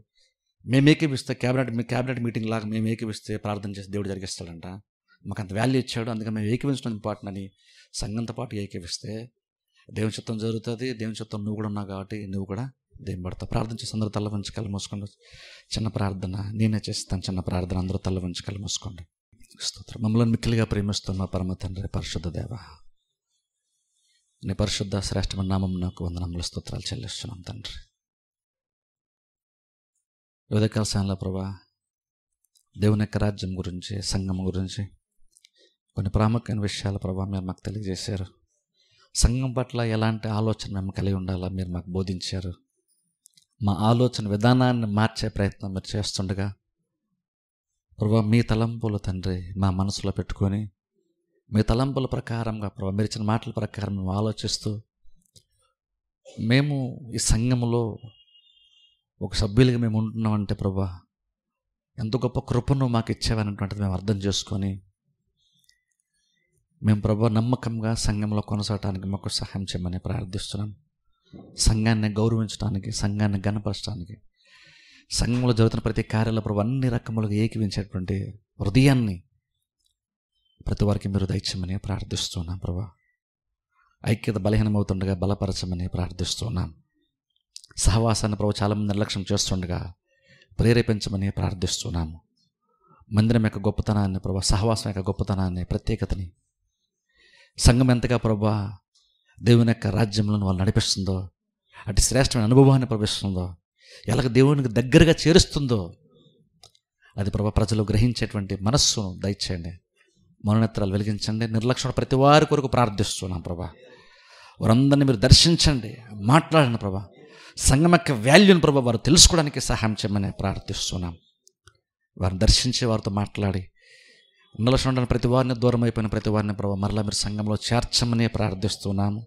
మేము ఏకీపిస్తే క్యాబినెట్ మీటింగ్ లాగా మేము ఏకీపిస్తే ప్రార్థన చేసి దేవుడు జరిగిస్తాడంట. మాకు అంత వాల్యూ ఇచ్చాడు, అందుకే మేము ఏకీపించడం ఇంపార్టెంట్ అని సంఘంతో పాటు ఏకీపిస్తే దేవుని చిత్తం జరుగుతుంది. దేవుని చిత్తం నువ్వు కూడా ఉన్నావు కాబట్టి నువ్వు కూడా దేవుని పడతావు. ప్రార్థన చేసి అందరూ తల్ల వంచుకలు మూసుకోండి. చిన్న ప్రార్థన నేనే చేస్తాను. చిన్న ప్రార్థన అందరూ తల్ల వంచుకలు మూసుకోండి. స్తోత్రం. మమ్మల్ని మిక్కిలిగా ప్రేమిస్తున్న పరమ తండ్రి, పరిశుద్ధ దేవ, నీ పరిశుద్ధ శ్రేష్టమైన నామం నాకు వందనములు స్తోత్రాలు చెల్లిస్తున్నాం తండ్రి. ఉదయకాల సమయంలో ప్రభా దేవుని యొక్క రాజ్యం గురించి, సంఘం గురించి కొన్ని ప్రాముఖ్యమైన విషయాలు ప్రభా మీరు మాకు తెలియజేశారు. సంఘం పట్ల ఎలాంటి ఆలోచన మేము కలిగి ఉండాలో మీరు మాకు బోధించారు. మా ఆలోచన విధానాన్ని మార్చే ప్రయత్నం మీరు చేస్తుండగా ప్రభా మీ తలంపులు తండ్రి మా మనసులో పెట్టుకొని మీ తలంపుల ప్రకారంగా ప్రభా మీరు ఇచ్చిన మాటల ప్రకారం మేము ఆలోచిస్తూ మేము ఈ సంఘములో ఒక సభ్యులుగా మేము ఉంటున్నామంటే ప్రభా ఎంత గొప్ప కృపను మాకు ఇచ్చావనేటువంటిది మేము అర్థం చేసుకొని మేము ప్రభా నమ్మకంగా సంఘంలో కొనసాగటానికి మాకు సహాయం చేయమని ప్రార్థిస్తున్నాం. సంఘాన్ని గౌరవించడానికి, సంఘాన్ని గణపరచడానికి, సంఘంలో జరుగుతున్న ప్రతి కార్యాల ప్రభా అన్ని రకములుగా ఏకీవించేటువంటి హృదయాన్ని ప్రతి వారికి మీరు దయచేయమని ప్రార్థిస్తున్నాం. ప్రభా ఐక్యత బలహీనమవుతుండగా బలపరచమని ప్రార్థిస్తున్నాం. సహవాసాన్ని ప్రభు చాలామంది నిర్లక్ష్యం చేస్తుండగా ప్రేరేపించమని ప్రార్థిస్తున్నాము. మందిరం యొక్క గొప్పతనాన్ని ప్రభా, సహవాసం యొక్క గొప్పతనాన్ని, ప్రత్యేకతని, సంఘం ఎంతగా ప్రభా దేవుని యొక్క రాజ్యంలో వాళ్ళు నడిపిస్తుందో, అటు శ్రేష్టమైన అనుభవాన్ని ప్రవేశిస్తుందో, ఎలాగ దేవునికి దగ్గరగా చేరుస్తుందో అది ప్రభా ప్రజలు గ్రహించేటువంటి మనస్సును దయచేయండి. మనోనేత్రాలు వెలిగించండి. నిర్లక్ష్యం ప్రతి వారి కొరకు ప్రార్థిస్తున్నాం ప్రభా. వారందరినీ మీరు దర్శించండి, మాట్లాడండి ప్రభా. సంఘం యొక్క వాల్యూని ప్రభా వారు తెలుసుకోవడానికి సహాయం చేయమని ప్రార్థిస్తున్నాం. వారిని దర్శించి వారితో మాట్లాడి నిర్లక్ష్యం ఉండని ప్రతి వారిని, దూరం అయిపోయిన ప్రతి వారిని ప్రభా మరలా మీరు సంఘంలో చేర్చమని ప్రార్థిస్తున్నాము.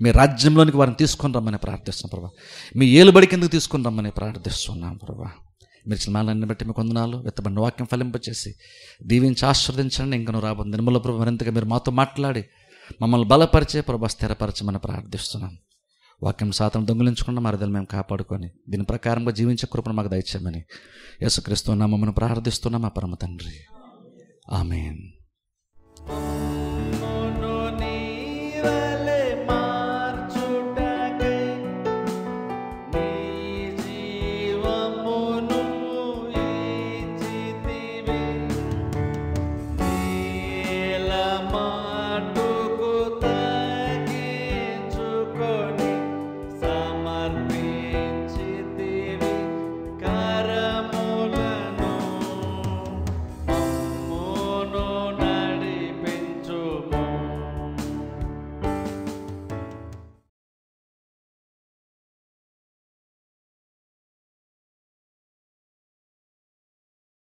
మీ రాజ్యంలోనికి వారిని తీసుకొని రమ్మని ప్రార్థిస్తున్నాం ప్రభా. మీ ఏలుబడి కిందకు తీసుకొని రమ్మని ప్రార్థిస్తున్నాం ప్రభా. మీరు ఇచ్చిన మాటలన్నీ బట్టి మీకు వందనాలు. వెత్తబడిన వాక్యం ఫలింపచేసి దీవించి ఆశీర్వదించండి. ఇంకను రాబోతుంది నిర్మల ప్రభు మరింతగా మీరు మాతో మాట్లాడి మమ్మల్ని బలపరిచే ప్రభా స్థిరపరచమని ప్రార్థిస్తున్నాం. వాక్యం సాతం దొంగిలించకుండా మరదలు మేము కాపాడుకొని దీని ప్రకారంగా జీవించే కృపను మాకు దయచేయమని యేసుక్రీస్తు నామమున ప్రార్థిస్తున్నాం మా పరమ తండ్రి. ఆమేన్.